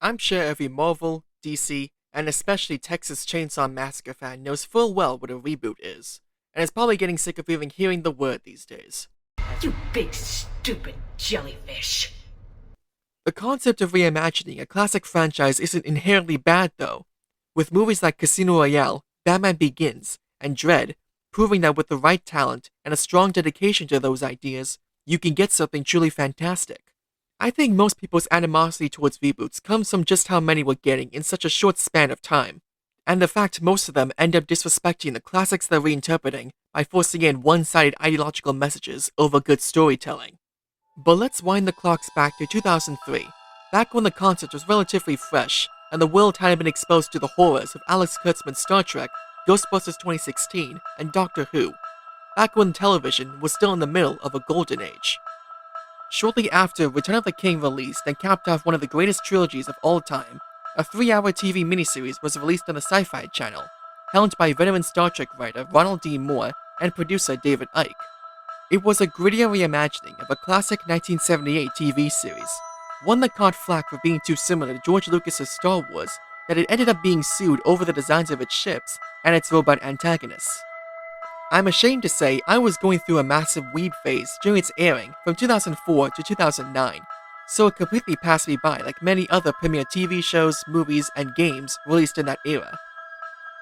I'm sure every Marvel, DC, and especially Texas Chainsaw Massacre fan knows full well what a reboot is, and is probably getting sick of even hearing the word these days. You big stupid jellyfish. The concept of reimagining a classic franchise isn't inherently bad though, with movies like Casino Royale, Batman Begins, and Dread proving that with the right talent and a strong dedication to those ideas, you can get something truly fantastic. I think most people's animosity towards reboots comes from just how many we're getting in such a short span of time, and the fact most of them end up disrespecting the classics they're reinterpreting by forcing in one-sided ideological messages over good storytelling. But let's wind the clocks back to 2003, back when the concept was relatively fresh, and the world hadn't been exposed to the horrors of Alex Kurtzman's Star Trek, Ghostbusters 2016, and Doctor Who, back when television was still in the middle of a golden age. Shortly after Return of the King released and capped off one of the greatest trilogies of all time, a 3-hour TV miniseries was released on the Sci-Fi Channel, helmed by veteran Star Trek writer Ronald D. Moore and producer David Icke. It was a grittier reimagining of a classic 1978 TV series, one that caught flack for being too similar to George Lucas's Star Wars that it ended up being sued over the designs of its ships and its robot antagonists. I'm ashamed to say I was going through a massive weeb phase during its airing from 2004 to 2009, so it completely passed me by like many other premiere TV shows, movies, and games released in that era.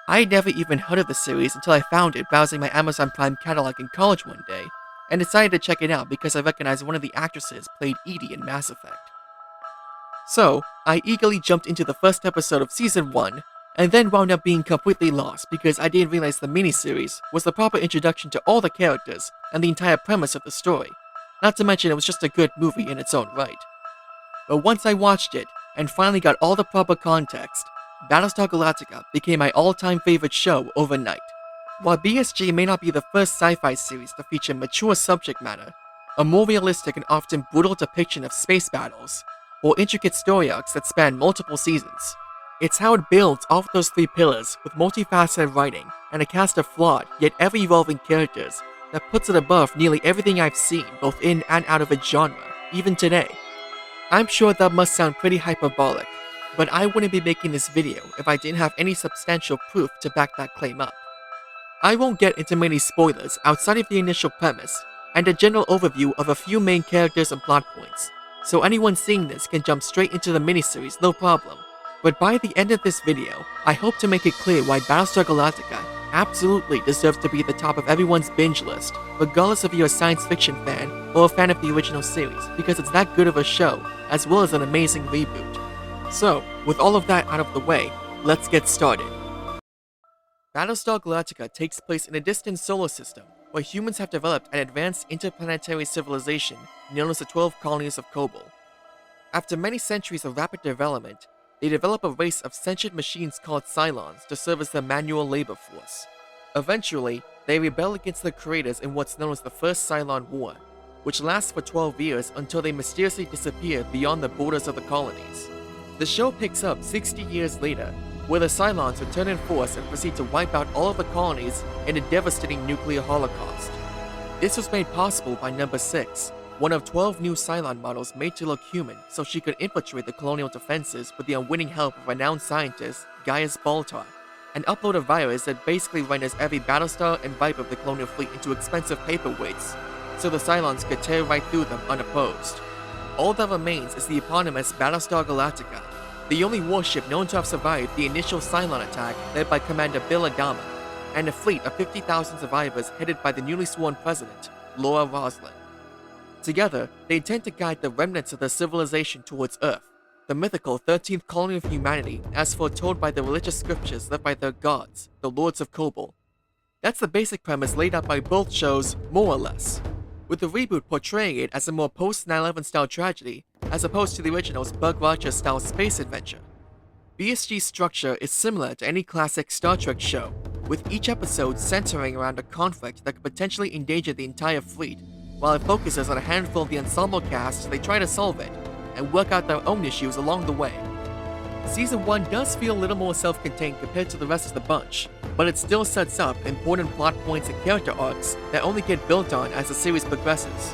I had never even heard of the series until I found it browsing my Amazon Prime catalog in college one day, and decided to check it out because I recognized one of the actresses played Edie in Mass Effect. So, I eagerly jumped into the first episode of Season 1, and then wound up being completely lost because I didn't realize the miniseries was the proper introduction to all the characters and the entire premise of the story, not to mention it was just a good movie in its own right. But once I watched it, and finally got all the proper context, Battlestar Galactica became my all-time favorite show overnight. While BSG may not be the first sci-fi series to feature mature subject matter, a more realistic and often brutal depiction of space battles, or intricate story arcs that span multiple seasons, it's how it builds off those three pillars with multifaceted writing and a cast of flawed yet ever-evolving characters that puts it above nearly everything I've seen both in and out of its genre, even today. I'm sure that must sound pretty hyperbolic, but I wouldn't be making this video if I didn't have any substantial proof to back that claim up. I won't get into many spoilers outside of the initial premise and a general overview of a few main characters and plot points, so anyone seeing this can jump straight into the miniseries no problem. But by the end of this video, I hope to make it clear why Battlestar Galactica absolutely deserves to be at the top of everyone's binge list, regardless if you're a science fiction fan or a fan of the original series, because it's that good of a show, as well as an amazing reboot. So, with all of that out of the way, let's get started. Battlestar Galactica takes place in a distant solar system, where humans have developed an advanced interplanetary civilization known as the 12 Colonies of Poeple. After many centuries of rapid development, they develop a race of sentient machines called Cylons to serve as their manual labor force. Eventually, they rebel against their creators in what's known as the First Cylon War, which lasts for 12 years until they mysteriously disappear beyond the borders of the colonies. The show picks up 60 years later, where the Cylons return in force and proceed to wipe out all of the colonies in a devastating nuclear holocaust. This was made possible by Number 6, one of 12 new Cylon models made to look human so she could infiltrate the colonial defenses with the unwitting help of renowned scientist Gaius Baltar, and upload a virus that basically renders every Battlestar and Viper of the colonial fleet into expensive paperweights, so the Cylons could tear right through them unopposed. All that remains is the eponymous Battlestar Galactica, the only warship known to have survived the initial Cylon attack led by Commander Bill Adama, and a fleet of 50,000 survivors headed by the newly sworn president, Laura Roslin. Together, they intend to guide the remnants of their civilization towards Earth, the mythical 13th colony of humanity as foretold by the religious scriptures left by their gods, the Lords of Poeple. That's the basic premise laid out by both shows, more or less, with the reboot portraying it as a more post-9/11 style tragedy as opposed to the original's Buck Rogers style space adventure. BSG's structure is similar to any classic Star Trek show, with each episode centering around a conflict that could potentially endanger the entire fleet, while it focuses on a handful of the ensemble cast as they try to solve it, and work out their own issues along the way. Season 1 does feel a little more self-contained compared to the rest of the bunch, but it still sets up important plot points and character arcs that only get built on as the series progresses.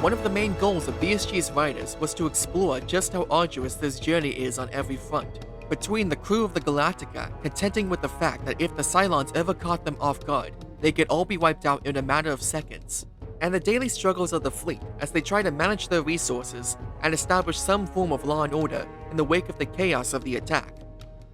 One of the main goals of BSG's writers was to explore just how arduous this journey is on every front, between the crew of the Galactica contending with the fact that if the Cylons ever caught them off guard, they could all be wiped out in a matter of seconds, and the daily struggles of the fleet as they try to manage their resources and establish some form of law and order in the wake of the chaos of the attack.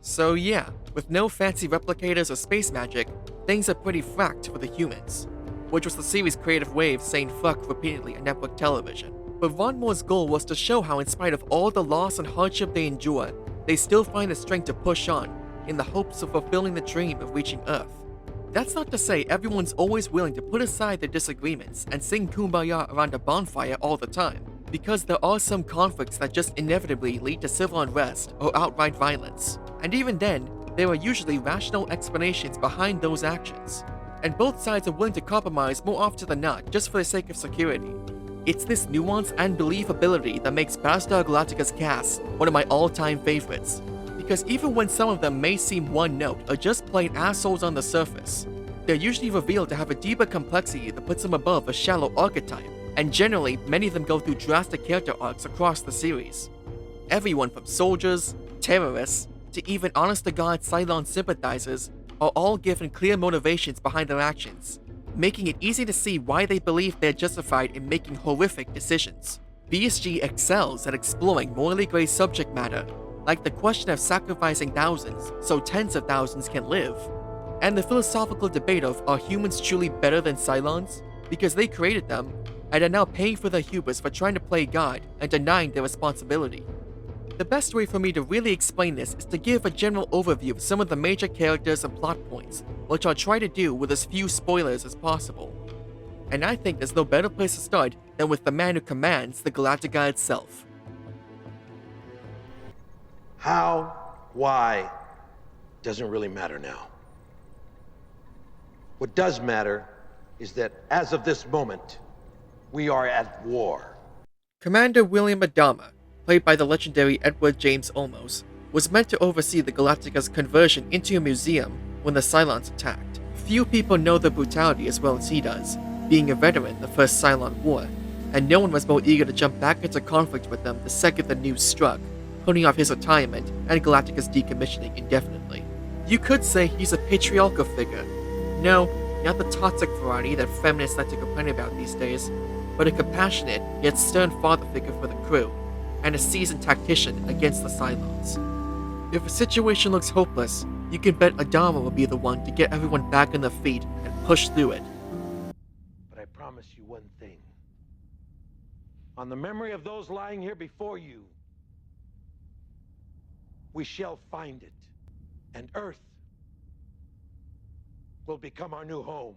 So yeah, with no fancy replicators or space magic, things are pretty fracked for the humans, which was the series' creative way of saying fuck repeatedly on network television. But Ron Moore's goal was to show how in spite of all the loss and hardship they endure, they still find the strength to push on, in the hopes of fulfilling the dream of reaching Earth. That's not to say everyone's always willing to put aside their disagreements and sing Kumbaya around a bonfire all the time, because there are some conflicts that just inevitably lead to civil unrest or outright violence. And even then, there are usually rational explanations behind those actions. And both sides are willing to compromise more often than not just for the sake of security. It's this nuance and believability that makes Battlestar Galactica's cast one of my all-time favorites. Because even when some of them may seem one-note or just plain assholes on the surface, they're usually revealed to have a deeper complexity that puts them above a shallow archetype, and generally, many of them go through drastic character arcs across the series. Everyone from soldiers, terrorists, to even honest-to-God Cylon sympathizers are all given clear motivations behind their actions, making it easy to see why they believe they're justified in making horrific decisions. BSG excels at exploring morally gray subject matter, like the question of sacrificing thousands so tens of thousands can live, and the philosophical debate of are humans truly better than Cylons because they created them and are now paying for their hubris for trying to play God and denying their responsibility. The best way for me to really explain this is to give a general overview of some of the major characters and plot points, which I'll try to do with as few spoilers as possible. And I think there's no better place to start than with the man who commands the Galactica itself. How, why, doesn't really matter now. What does matter is that as of this moment, we are at war. Commander William Adama, played by the legendary Edward James Olmos, was meant to oversee the Galactica's conversion into a museum when the Cylons attacked. Few people know the brutality as well as he does, being a veteran in the First Cylon War, and no one was more eager to jump back into conflict with them the second the news struck, putting off his retirement and Galactica's decommissioning indefinitely. You could say he's a patriarchal figure. No, not the toxic variety that feminists like to complain about these days, but a compassionate yet stern father figure for the crew, and a seasoned tactician against the Cylons. If a situation looks hopeless, you can bet Adama will be the one to get everyone back on their feet and push through it. But I promise you one thing. On the memory of those lying here before you, we shall find it, and Earth will become our new home.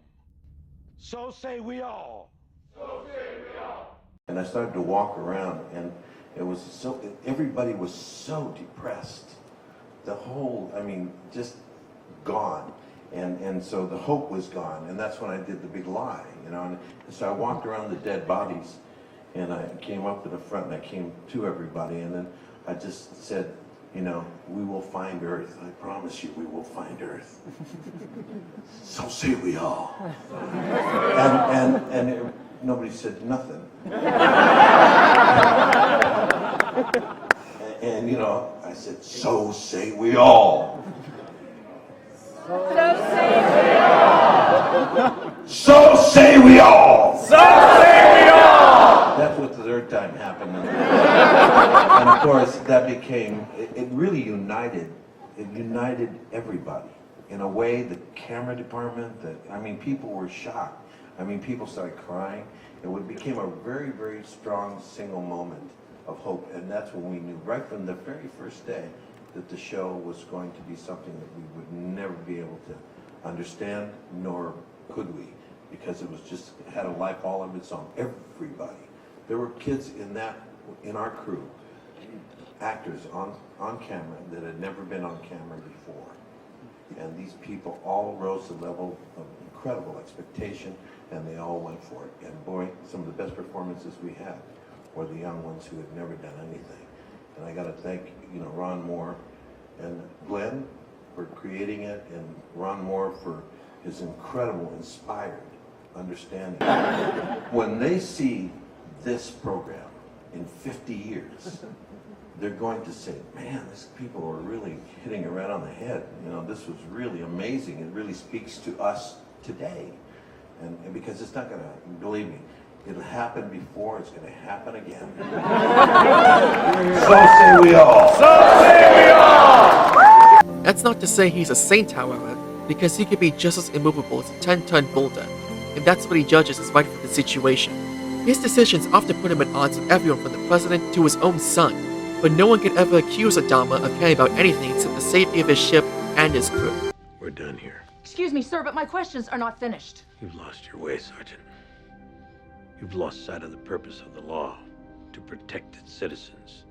So say we all. So say we all. And I started to walk around, and everybody was so depressed. The whole, just gone. And so the hope was gone, and that's when I did the big lie, And so I walked around the dead bodies, and I came up to the front, and I came to everybody, and then I just said, we will find Earth. I promise you, we will find Earth. So say we all. And nobody said nothing. And I said, so say we all. So say we all. So say we all. So say we all. That's what the third time happened. And of course, that became, it really united everybody. In a way, the camera department, people were shocked. People started crying. It became a very, very strong single moment of hope. And that's when we knew, right from the very first day, that the show was going to be something that we would never be able to understand, nor could we, because it had a life all of its own. Everybody. There were kids in our crew, actors on camera that had never been on camera before. And these people all rose to the level of incredible expectation, and they all went for it. And boy, some of the best performances we had were the young ones who had never done anything. And I got to thank, Ron Moore and Glenn for creating it, and Ron Moore for his incredible, inspired understanding. When they see this program in 50 years, they're going to say, man, these people are really hitting it right on the head. You know, this was really amazing. It really speaks to us today. And because it's not going to, believe me, it'll happen before, it's going to happen again. So say we all. So say we all! That's not to say he's a saint, however, because he could be just as immovable as a 10-ton boulder, and that's what he judges as right for the situation. His decisions often put him at odds with everyone from the president to his own son, but no one could ever accuse Adama of caring about anything except the safety of his ship and his crew. We're done here. Excuse me, sir, but my questions are not finished. You've lost your way, Sergeant. You've lost sight of the purpose of the law, to protect its citizens,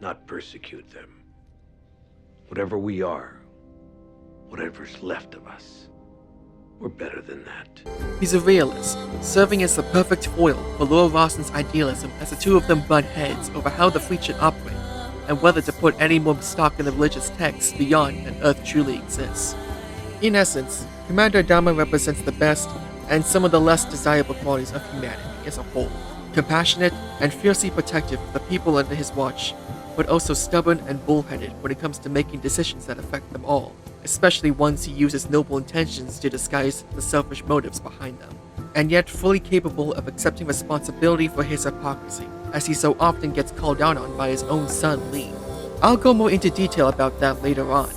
not persecute them. Whatever we are, whatever's left of us, we're better than that. He's a realist, serving as the perfect foil for Laura Rawson's idealism as the two of them butt heads over how the fleet should operate, and whether to put any more stock in the religious texts beyond an Earth truly exists. In essence, Commander Adama represents the best and some of the less desirable qualities of humanity as a whole. Compassionate and fiercely protective of the people under his watch, but also stubborn and bullheaded when it comes to making decisions that affect them all, especially ones he uses noble intentions to disguise the selfish motives behind them, and yet fully capable of accepting responsibility for his hypocrisy, as he so often gets called out on by his own son Lee. I'll go more into detail about that later on,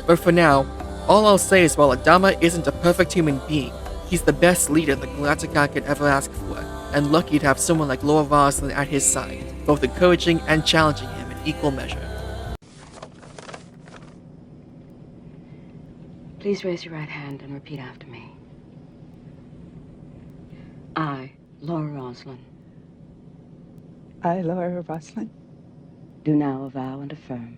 but for now, all I'll say is while Adama isn't a perfect human being, he's the best leader the Galactica could ever ask for, and lucky to have someone like Laura Rawson at his side, both encouraging and challenging him in equal measure. Please raise your right hand and repeat after me. I, Laura Roslin, I, Laura Roslin, do now avow and affirm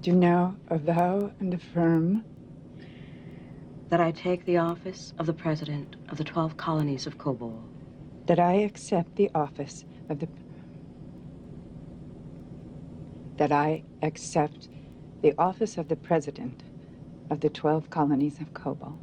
do now avow and affirm that I take the office of the President of the 12 colonies of Kobol, that I accept the office of the President of the 12 colonies of Kobol.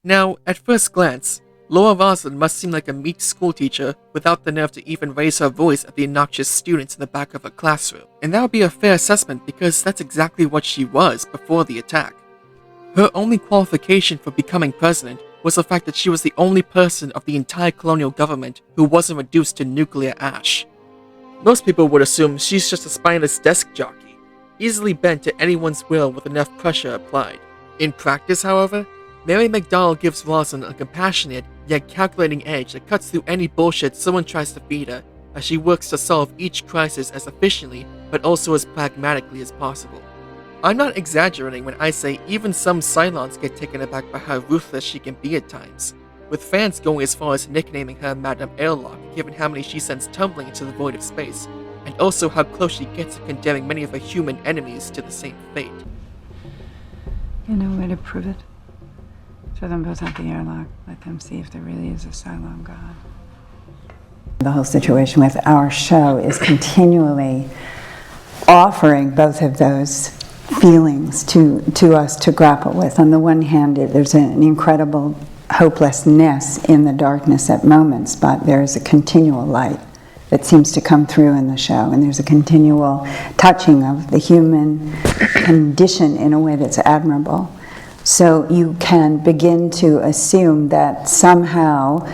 Now, at first glance, Laura Rawson must seem like a meek schoolteacher without the nerve to even raise her voice at the obnoxious students in the back of her classroom. And that would be a fair assessment because that's exactly what she was before the attack. Her only qualification for becoming president was the fact that she was the only person of the entire colonial government who wasn't reduced to nuclear ash. Most people would assume she's just a spineless desk jockey, easily bent to anyone's will with enough pressure applied. In practice, however, Mary McDonnell gives Rawson a compassionate yet calculating edge that cuts through any bullshit someone tries to feed her as she works to solve each crisis as efficiently but also as pragmatically as possible. I'm not exaggerating when I say even some Cylons get taken aback by how ruthless she can be at times, with fans going as far as nicknaming her Madame Airlock given how many she sends tumbling into the void of space, and also how close she gets to condemning many of her human enemies to the same fate. You know a way to prove it? Throw them both out the airlock. Let them see if there really is a Cylon god. The whole situation with our show is continually offering both of those feelings to us to grapple with. On the one hand, there's an incredible hopelessness in the darkness at moments, but there's a continual light that seems to come through in the show, and there's a continual touching of the human condition in a way that's admirable. So you can begin to assume that somehow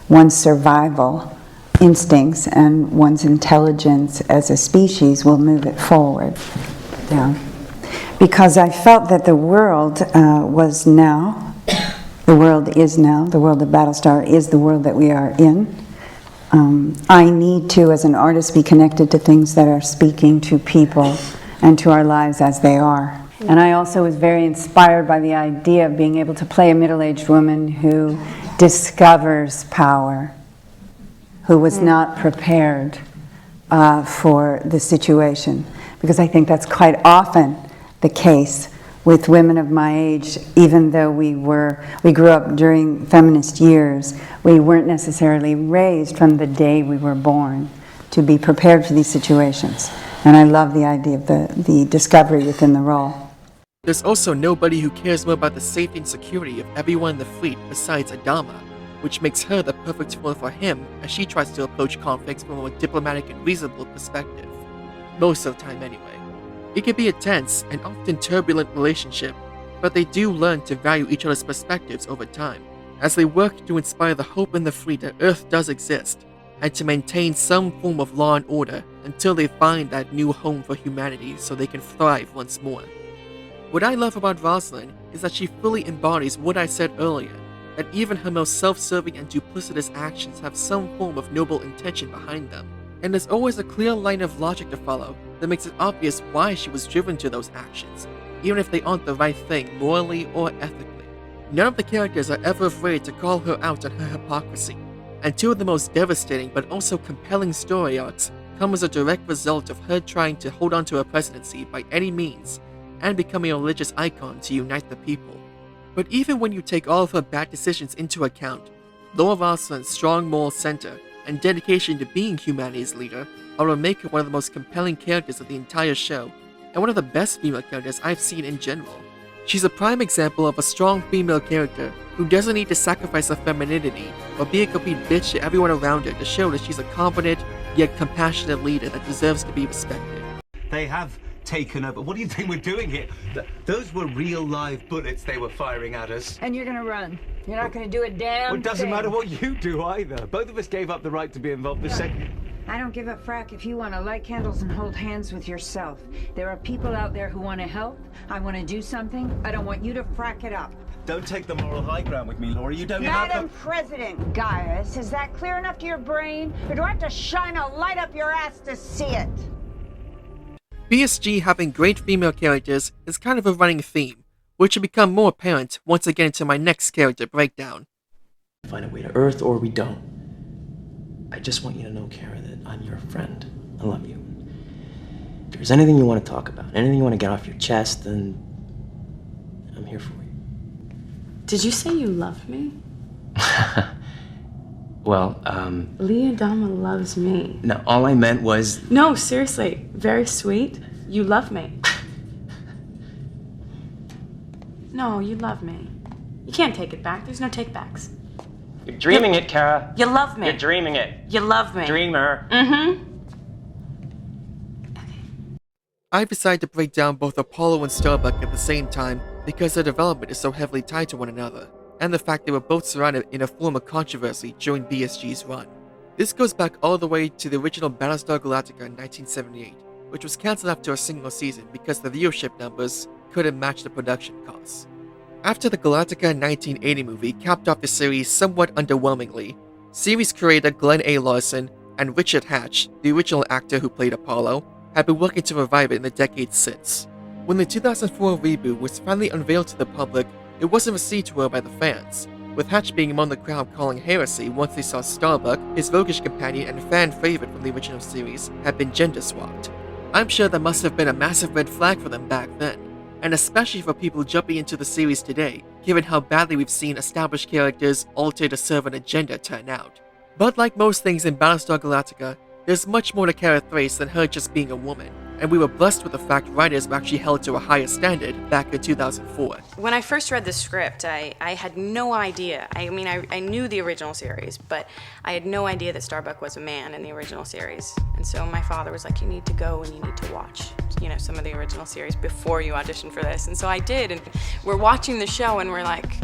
one's survival instincts and one's intelligence as a species will move it forward. Yeah. Because I felt that the world is now, the world of Battlestar is the world that we are in. I need to, as an artist, be connected to things that are speaking to people and to our lives as they are. And I also was very inspired by the idea of being able to play a middle-aged woman who discovers power, who was not prepared for the situation. Because I think that's quite often the case with women of my age. Even though we grew up during feminist years, we weren't necessarily raised from the day we were born to be prepared for these situations. And I love the idea of the discovery within the role. There's also nobody who cares more about the safety and security of everyone in the fleet besides Adama, which makes her the perfect foil for him as she tries to approach conflicts from a more diplomatic and reasonable perspective. Most of the time anyway. It can be a tense and often turbulent relationship, but they do learn to value each other's perspectives over time, as they work to inspire the hope and the faith that Earth does exist, and to maintain some form of law and order until they find that new home for humanity so they can thrive once more. What I love about Rosalind is that she fully embodies what I said earlier, that even her most self-serving and duplicitous actions have some form of noble intention behind them, and there's always a clear line of logic to follow that makes it obvious why she was driven to those actions, even if they aren't the right thing morally or ethically. None of the characters are ever afraid to call her out on her hypocrisy, and two of the most devastating but also compelling story arcs come as a direct result of her trying to hold on to her presidency by any means, and becoming a religious icon to unite the people. But even when you take all of her bad decisions into account, Laura Roslind's strong moral center and dedication to being humanity's leader are what make her one of the most compelling characters of the entire show, and one of the best female characters I've seen in general. She's a prime example of a strong female character who doesn't need to sacrifice her femininity or be a complete bitch to everyone around her to show that she's a confident yet compassionate leader that deserves to be respected. They have taken over. What do you think we're doing here? Those were real live bullets they were firing at us. And you're gonna run. You're not gonna do a damn Well, it doesn't thing. matter what you do either. Both of us gave up the right to be involved the second. I don't give a frack if you want to light candles and hold hands with yourself. There are people out there who want to help. I want to do something. I don't want you to frack it up. Don't take the moral high ground with me, Laura. You don't Madam have President Gaius, is that clear enough to your brain? Or do I have to shine a light up your ass to see it? BSG having great female characters is kind of a running theme, which will become more apparent once I get into my next character breakdown. Find a way to Earth or we don't. I just want you to know, Kara, that I'm your friend. I love you. If there's anything you want to talk about, anything you want to get off your chest, then I'm here for you. Did you say you love me? Well, Leah Dama loves me. no, all I meant was... No, seriously. Very sweet. You love me. No, you love me. You can't take it back. There's no take-backs. You're dreaming it, Kara. You love me. You're dreaming it. You love me. Dreamer. Mm-hmm. I've decided to break down both Apollo and Starbuck at the same time because their development is so heavily tied to one another, and the fact they were both surrounded in a form of controversy during BSG's run. This goes back all the way to the original Battlestar Galactica in 1978, which was cancelled after a single season because the viewership numbers couldn't match the production costs. After the Galactica 1980 movie capped off the series somewhat underwhelmingly, series creator Glenn A. Larson and Richard Hatch, the original actor who played Apollo, had been working to revive it in the decades since. When the 2004 reboot was finally unveiled to the public, it wasn't received well by the fans, with Hatch being among the crowd calling heresy once they saw Starbuck, his roguish companion and fan favorite from the original series, had been gender swapped. I'm sure that must have been a massive red flag for them back then, and especially for people jumping into the series today, given how badly we've seen established characters altered to serve an agenda turn out. But like most things in Battlestar Galactica, there's much more to Kara Thrace than her just being a woman, and we were blessed with the fact writers were actually held to a higher standard back in 2004. When I first read the script, I had no idea. I mean, I knew the original series, but I had no idea that Starbuck was a man in the original series. And so my father was like, you need to go and you need to watch, you know, some of the original series before you audition for this. And so I did, and we're watching the show and we're like,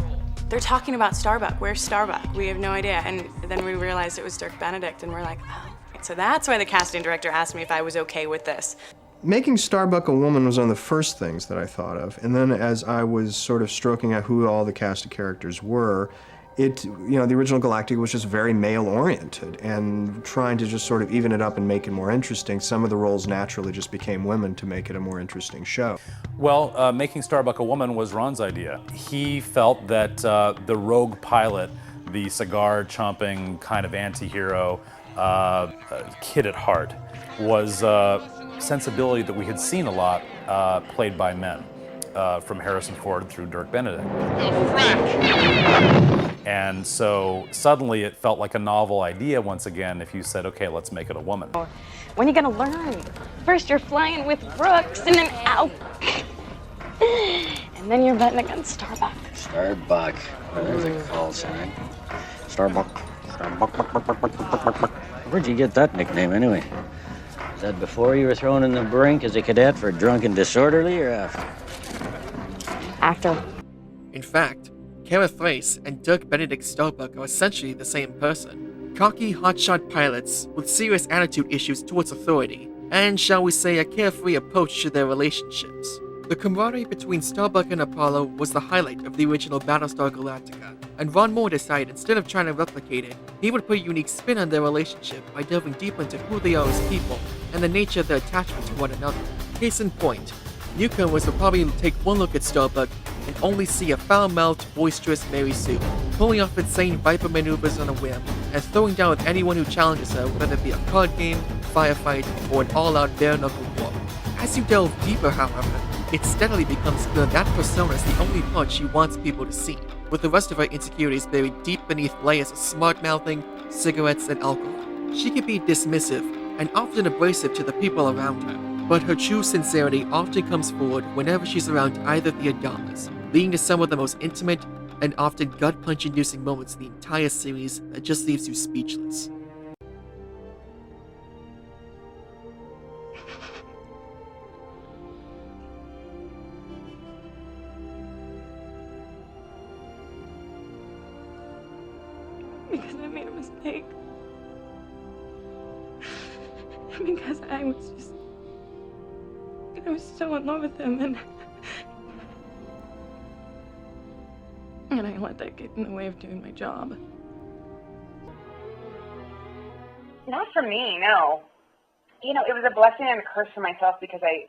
they're talking about Starbuck. Where's Starbuck? We have no idea. And then we realized it was Dirk Benedict, and we're like, oh. So that's why the casting director asked me if I was okay with this. Making Starbuck a woman was one of the first things that I thought of. And then as I was sort of stroking out who all the cast of characters were, the original Galactica was just very male-oriented, and trying to just sort of even it up and make it more interesting, some of the roles naturally just became women to make it a more interesting show. Well, making Starbuck a woman was Ron's idea. He felt that the rogue pilot, the cigar-chomping kind of anti-hero, kid at heart, was sensibility that we had seen a lot played by men, from Harrison Ford through Dirk Benedict. And so suddenly it felt like a novel idea once again if you said, okay, let's make it a woman. When are you gonna learn? First you're flying with Brooks, and then ow. And then you're betting against Starbuck. Starbuck, there's a call sign. Starbuck. Where'd you get that nickname, anyway? Is that before you were thrown in the brink as a cadet for drunk and disorderly, or after? After. In fact, Kara Thrace and Dirk Benedict Starbuck are essentially the same person. Cocky, hotshot pilots with serious attitude issues towards authority, and shall we say a carefree approach to their relationships. The camaraderie between Starbuck and Apollo was the highlight of the original Battlestar Galactica, and Ron Moore decided instead of trying to replicate it, he would put a unique spin on their relationship by delving deeper into who they are as people and the nature of their attachment to one another. Case in point, Newcomers will probably take one look at Starbuck and only see a foul-mouthed, boisterous Mary Sue, pulling off insane Viper maneuvers on a whim and throwing down with anyone who challenges her, whether it be a card game, firefight, or an all-out bare-knuckle war. As you delve deeper, however, it steadily becomes clear that persona is the only part she wants people to see, with the rest of her insecurities buried deep beneath layers of smart-mouthing, cigarettes, and alcohol. She can be dismissive and often abrasive to the people around her, but her true sincerity often comes forward whenever she's around either of the Adamas, leading to some of the most intimate and often gut-punch-inducing moments in the entire series that just leaves you speechless. Because I made a mistake. Because I was so in love with him, and I let that get in the way of doing my job. Not for me, no. You know, it was a blessing and a curse for myself because I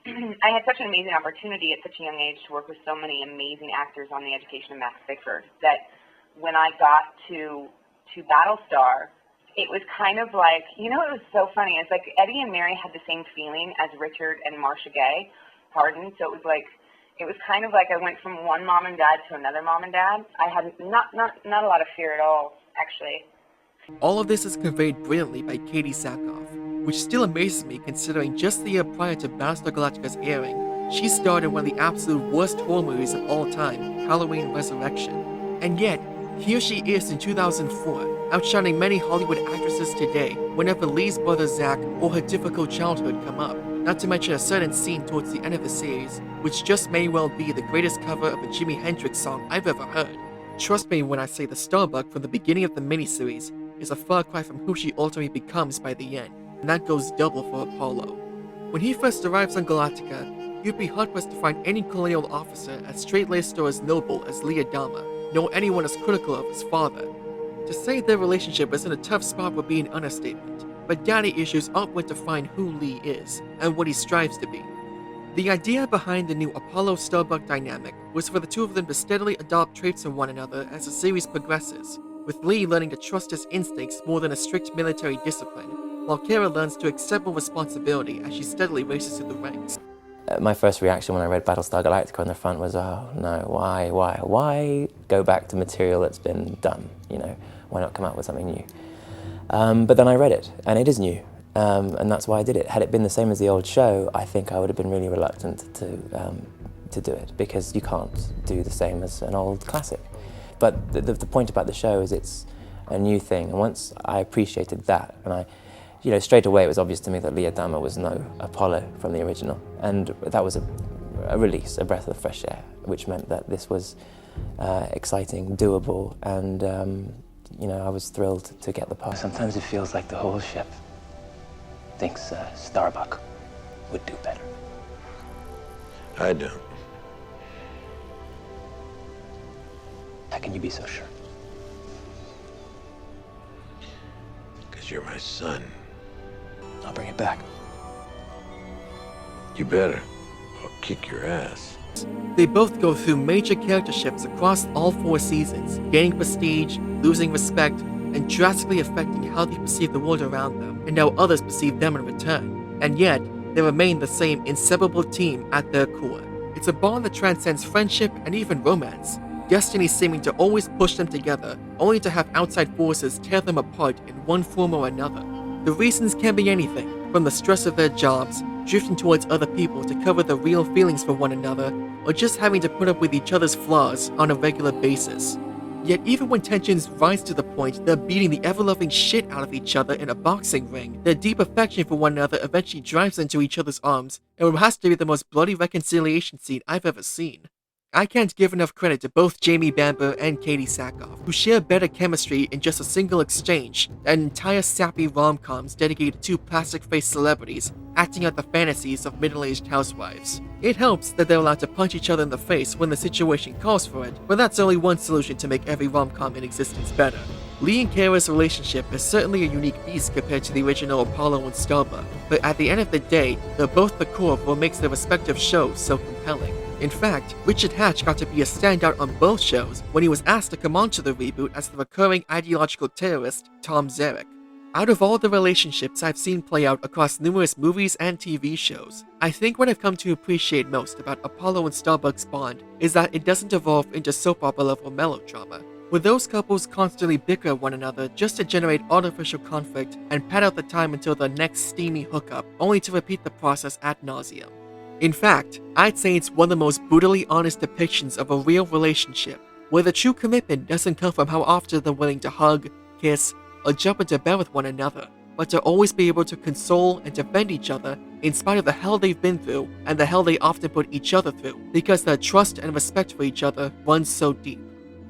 had such an amazing opportunity at such a young age to work with so many amazing actors on The Education of Max Bickford that when I got to Battlestar, it was kind of like, you know, it was so funny. It's like Eddie and Mary had the same feeling as Richard and Marcia Gay Harden. So it was kind of like I went from one mom and dad to another mom and dad. I had not a lot of fear at all, actually. All of this is conveyed brilliantly by Katie Sackhoff, which still amazes me considering just the year prior to Battlestar Galactica's airing, she starred in one of the absolute worst horror movies of all time, Halloween Resurrection. And yet, here she is in 2004, outshining many Hollywood actresses today whenever Lee's brother Zach or her difficult childhood come up, not to mention a certain scene towards the end of the series, which just may well be the greatest cover of a Jimi Hendrix song I've ever heard. Trust me when I say the Starbuck from the beginning of the miniseries is a far cry from who she ultimately becomes by the end, and that goes double for Apollo. When he first arrives on Galactica, you'd be hard-pressed to find any colonial officer as straight-laced or as noble as Lee Adama, nor anyone as critical of his father. To say their relationship is in a tough spot would be an understatement, but daddy issues aren't what define who Lee is, and what he strives to be. The idea behind the new Apollo-Starbuck dynamic was for the two of them to steadily adopt traits of one another as the series progresses, with Lee learning to trust his instincts more than a strict military discipline, while Kara learns to accept more responsibility as she steadily races through the ranks. My first reaction when I read Battlestar Galactica on the front was, oh no, why go back to material that's been done, you know, why not come out with something new? But then I read it, and it is new, and that's why I did it. Had it been the same as the old show, I think I would have been really reluctant to do it, because you can't do the same as an old classic. But the point about the show is it's a new thing, and once I appreciated that, and straight away it was obvious to me that Lee Adama was no Apollo from the original, and that was a release, a breath of fresh air, which meant that this was exciting, doable, and I was thrilled to get the part. Sometimes it feels like the whole ship thinks Starbuck would do better. I don't. How can you be so sure? Because you're my son. I'll bring it back. You better. I'll kick your ass. They both go through major character shifts across all 4 seasons, gaining prestige, losing respect, and drastically affecting how they perceive the world around them, and how others perceive them in return. And yet, they remain the same inseparable team at their core. It's a bond that transcends friendship and even romance, destiny seeming to always push them together, only to have outside forces tear them apart in one form or another. The reasons can be anything, from the stress of their jobs, drifting towards other people to cover their real feelings for one another, or just having to put up with each other's flaws on a regular basis. Yet even when tensions rise to the point they're beating the ever-loving shit out of each other in a boxing ring, their deep affection for one another eventually drives into each other's arms in what has to be the most bloody reconciliation scene I've ever seen. I can't give enough credit to both Jamie Bamber and Katie Sackhoff, who share better chemistry in just a single exchange than entire sappy rom-coms dedicated to plastic-faced celebrities acting out the fantasies of middle-aged housewives. It helps that they're allowed to punch each other in the face when the situation calls for it, but that's only one solution to make every rom-com in existence better. Lee and Kara's relationship is certainly a unique beast compared to the original Apollo and Starbuck, but at the end of the day, they're both the core of what makes their respective shows so compelling. In fact, Richard Hatch got to be a standout on both shows when he was asked to come onto the reboot as the recurring ideological terrorist, Tom Zarek. Out of all the relationships I've seen play out across numerous movies and TV shows, I think what I've come to appreciate most about Apollo and Starbuck's bond is that it doesn't evolve into soap opera level melodrama, where those couples constantly bicker at one another just to generate artificial conflict and pad out the time until the next steamy hookup, only to repeat the process ad nauseum. In fact, I'd say it's one of the most brutally honest depictions of a real relationship, where the true commitment doesn't come from how often they're willing to hug, kiss, or jump into bed with one another, but to always be able to console and defend each other in spite of the hell they've been through and the hell they often put each other through, because their trust and respect for each other runs so deep.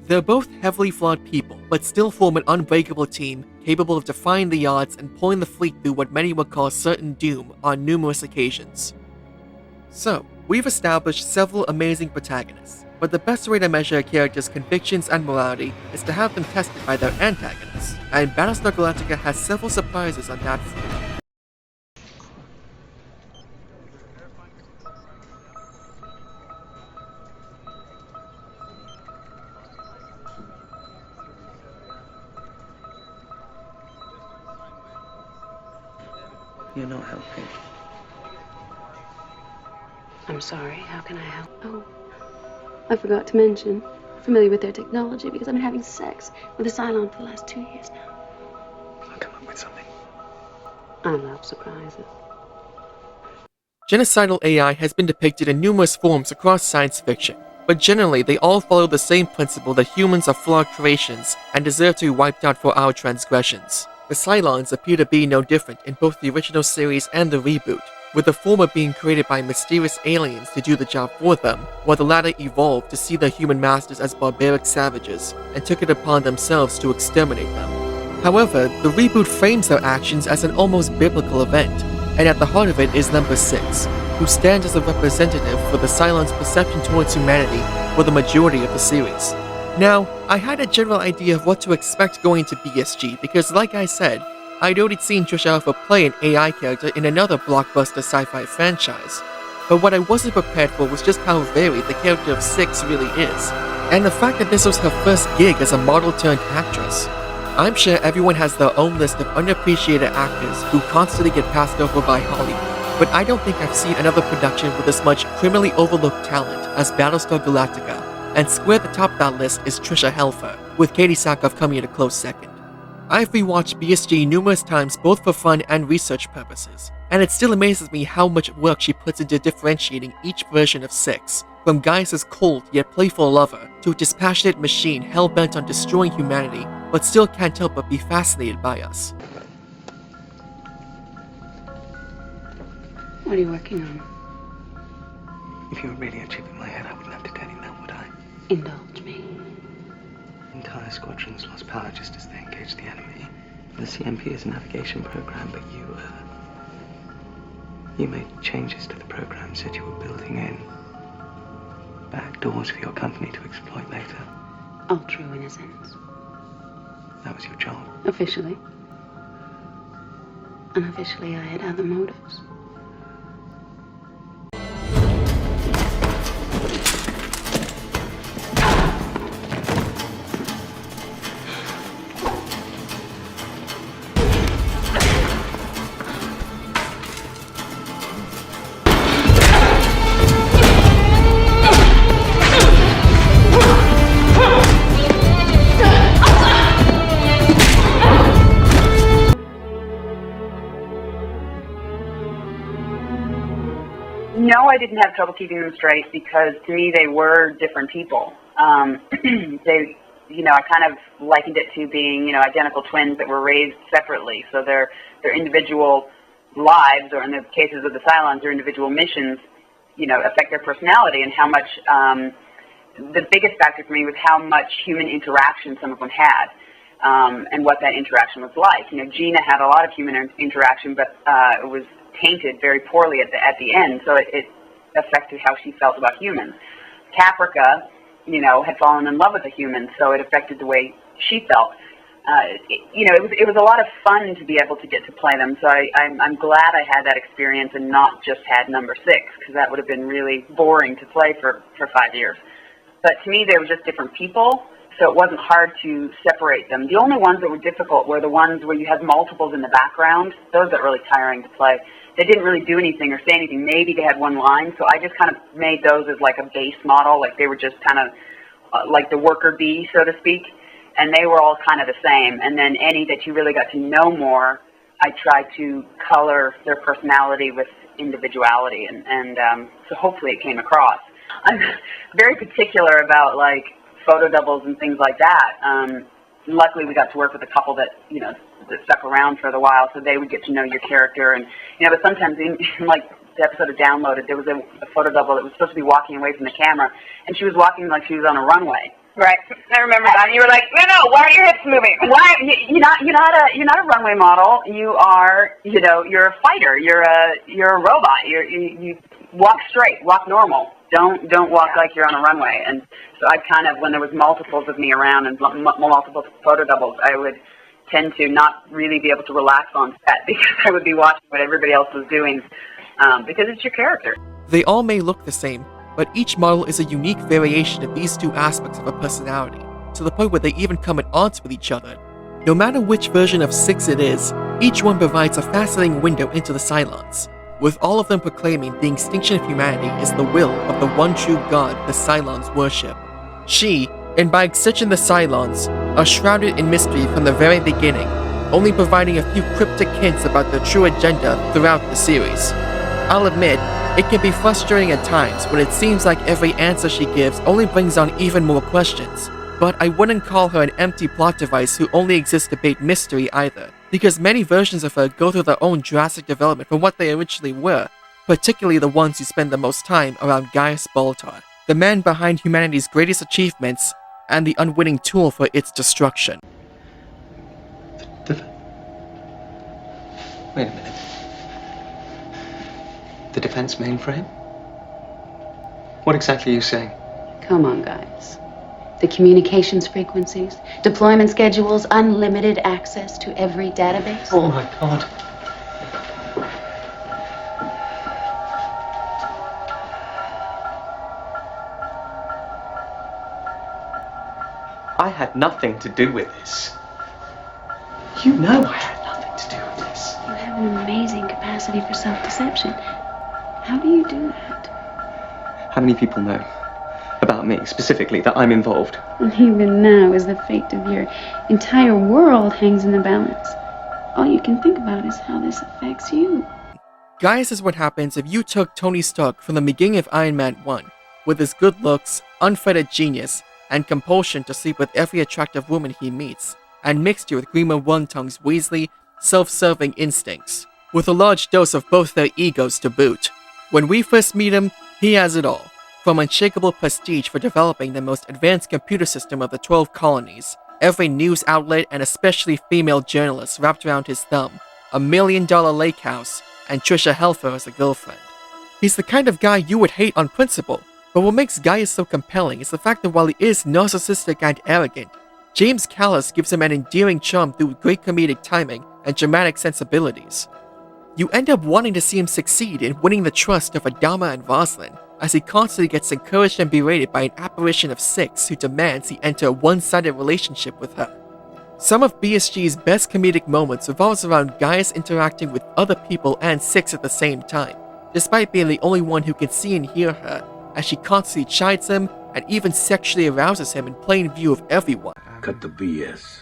They're both heavily flawed people, but still form an unbreakable team capable of defying the odds and pulling the fleet through what many would call certain doom on numerous occasions. So, we've established several amazing protagonists, but the best way to measure a character's convictions and morality is to have them tested by their antagonists, and Battlestar Galactica has several surprises on that front. You're not helping. I'm sorry, how can I help? Oh, I forgot to mention, familiar with their technology because I've been having sex with a Cylon for the last 2 years now. I'll come up with something. I love surprises. Genocidal AI has been depicted in numerous forms across science fiction, but generally they all follow the same principle that humans are flawed creations and deserve to be wiped out for our transgressions. The Cylons appear to be no different in both the original series and the reboot, with the former being created by mysterious aliens to do the job for them, while the latter evolved to see their human masters as barbaric savages, and took it upon themselves to exterminate them. However, the reboot frames their actions as an almost biblical event, and at the heart of it is Number 6, who stands as a representative for the Cylons' perception towards humanity for the majority of the series. Now, I had a general idea of what to expect going into BSG because, like I said, I'd already seen Trisha Alpha play an AI character in another blockbuster sci-fi franchise, but what I wasn't prepared for was just how varied the character of 6 really is, and the fact that this was her first gig as a model-turned-actress. I'm sure everyone has their own list of underappreciated actors who constantly get passed over by Hollywood, but I don't think I've seen another production with as much criminally overlooked talent as Battlestar Galactica, and square at the top of that list is Trisha Helfer, with Katie Sackhoff coming in a close second. I've rewatched BSG numerous times both for fun and research purposes, and it still amazes me how much work she puts into differentiating each version of 6, from Gaius' cold yet playful lover to a dispassionate machine hell-bent on destroying humanity, but still can't help but be fascinated by us. What are you working on? If you were really a chip in my head, I wouldn't have to tell you that, would I? Indulge me. Entire squadrons lost power just as they engaged the enemy. The CMP is a navigation program, but you made changes to the program, said you were building in back doors for your company to exploit later. All true in a sense. That was your job. Officially. Unofficially, I had other motives. No, I didn't have trouble keeping them straight because to me they were different people. I kind of likened it to being, identical twins that were raised separately. So their individual lives, or in the cases of the Cylons, their individual missions, affect their personality, and how much, the biggest factor for me was how much human interaction some of them had, and what that interaction was like. Gina had a lot of human interaction, but it was tainted very poorly at the end, so it affected how she felt about humans. Caprica, had fallen in love with a human, so it affected the way she felt. It was a lot of fun to be able to get to play them, so I'm glad I had that experience and not just had number 6, because that would have been really boring to play for 5 years. But to me, they were just different people, so it wasn't hard to separate them. The only ones that were difficult were the ones where you had multiples in the background. Those are really tiring to play. They didn't really do anything or say anything. Maybe they had one line, so I just kind of made those as like a base model, like they were just kind of like the worker bee, so to speak, and they were all kind of the same. And then any that you really got to know more, I tried to color their personality with individuality, and so hopefully it came across. I'm very particular about like photo doubles and things like that. Luckily, we got to work with a couple that that stuck around for a while, so they would get to know your character. And but sometimes in like the episode of Downloaded, there was a photo double that was supposed to be walking away from the camera, and she was walking like she was on a runway. Right, I remember that. And you were like, no, why are your hips moving? Why? You're not a runway model. You are, you're a fighter. You're a robot. You walk straight, walk normal. Don't walk like you're on a runway. And so I kind of, when there was multiples of me around and multiple photo doubles, I would tend to not really be able to relax on set, because I would be watching what everybody else was doing, because it's your character. They all may look the same, but each model is a unique variation of these two aspects of a personality, to the point where they even come at odds with each other. No matter which version of 6 it is, each one provides a fascinating window into the Cylons, with all of them proclaiming the extinction of humanity is the will of the one true God the Cylons worship. She, and by extension the Cylons, are shrouded in mystery from the very beginning, only providing a few cryptic hints about their true agenda throughout the series. I'll admit, it can be frustrating at times when it seems like every answer she gives only brings on even more questions, but I wouldn't call her an empty plot device who only exists to bait mystery either, because many versions of her go through their own drastic development from what they originally were, particularly the ones who spend the most time around Gaius Baltar, the man behind humanity's greatest achievements and the unwitting tool for its destruction. Wait a minute. The defense mainframe? What exactly are you saying? Come on, guys. The communications frequencies, deployment schedules, unlimited access to every database. Oh my God. I had nothing to do with this. You know I had nothing to do with this. You have an amazing capacity for self-deception. How do you do that? How many people know about me, specifically, that I'm involved? And even now, as the fate of your entire world hangs in the balance, all you can think about is how this affects you. Gaius is what happens if you took Tony Stark from the beginning of Iron Man 1, with his good looks, unfettered genius, and compulsion to sleep with every attractive woman he meets, and mixed it with Grima Wormtongue's Weasley, self-serving instincts, with a large dose of both their egos to boot. When we first meet him, he has it all, from unshakable prestige for developing the most advanced computer system of the 12 colonies, every news outlet and especially female journalists wrapped around his thumb, $1 million lake house, and Trisha Helfer as a girlfriend. He's the kind of guy you would hate on principle, but what makes Gaius so compelling is the fact that while he is narcissistic and arrogant, James Callis gives him an endearing charm through great comedic timing and dramatic sensibilities. You end up wanting to see him succeed in winning the trust of Adama and Voslin, as he constantly gets encouraged and berated by an apparition of 6 who demands he enter a one-sided relationship with her. Some of BSG's best comedic moments revolves around Gaius interacting with other people and 6 at the same time, despite being the only one who can see and hear her, as she constantly chides him and even sexually arouses him in plain view of everyone. Cut the BS.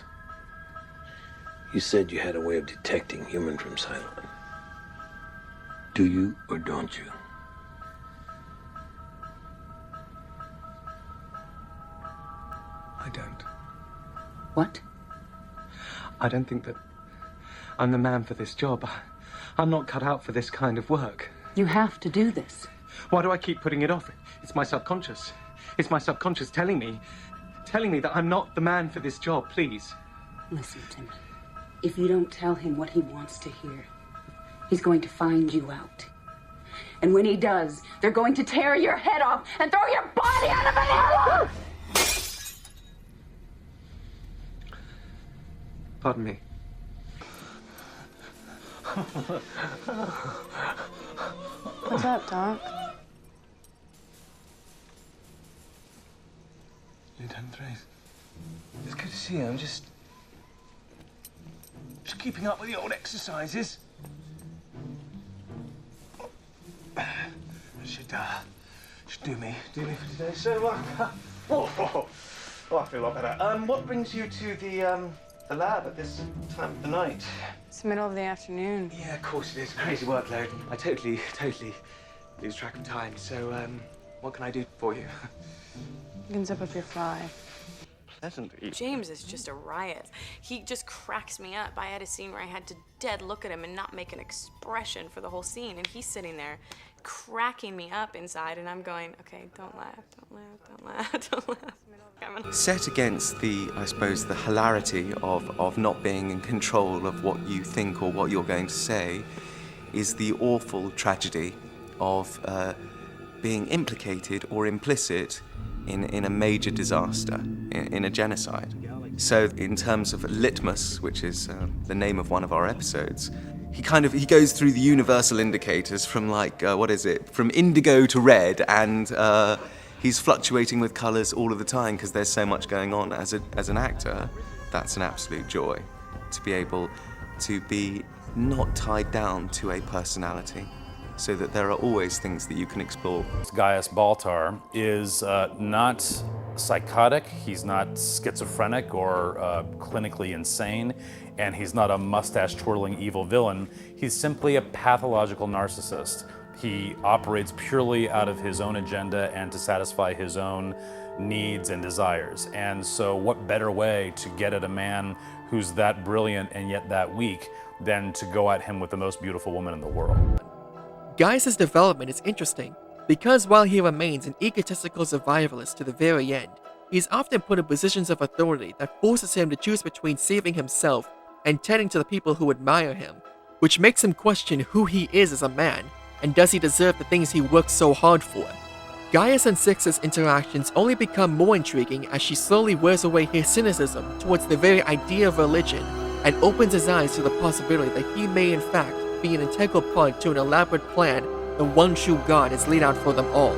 You said you had a way of detecting human from Cylon. Do you or don't you? I don't. What? I don't think that I'm the man for this job. I'm not cut out for this kind of work. You have to do this. Why do I keep putting it off? It's my subconscious. It's my subconscious telling me that I'm not the man for this job, please. Listen to me. If you don't tell him what he wants to hear, he's going to find you out. And when he does, they're going to tear your head off and throw your body out of an airlock! Pardon me. What's up, Doc? Lieutenant Thrace. It's good to see you. I'm just keeping up with the old exercises. Should do me for today. So, I feel a lot better. What brings you to the lab at this time of the night? It's the middle of the afternoon. Yeah, of course it is. Crazy workload. I totally lose track of time. So, what can I do for you? You can zip up your fly. Pleasant. James is just a riot. He just cracks me up. I had a scene where I had to dead look at him and not make an expression for the whole scene, and he's sitting there cracking me up inside, and I'm going, okay, don't laugh, don't laugh, don't laugh, don't laugh. Set against the, I suppose, the hilarity of not being in control of what you think or what you're going to say is the awful tragedy of being implicated or implicit in a major disaster, in a genocide. So in terms of Litmus, which is the name of one of our episodes, he goes through the universal indicators from from indigo to red, and he's fluctuating with colours all of the time because there's so much going on. As an actor, that's an absolute joy to be able to be not tied down to a personality, so that there are always things that you can explore. Gaius Baltar is not psychotic, he's not schizophrenic or clinically insane, and he's not a mustache-twirling evil villain. He's simply a pathological narcissist. He operates purely out of his own agenda and to satisfy his own needs and desires. And so what better way to get at a man who's that brilliant and yet that weak than to go at him with the most beautiful woman in the world. Gaius' development is interesting because while he remains an egotistical survivalist to the very end, he is often put in positions of authority that forces him to choose between saving himself and tending to the people who admire him, which makes him question who he is as a man and does he deserve the things he worked so hard for. Gaius and Six's interactions only become more intriguing as she slowly wears away his cynicism towards the very idea of religion and opens his eyes to the possibility that he may in fact be an integral part to an elaborate plan the one true God has laid out for them all.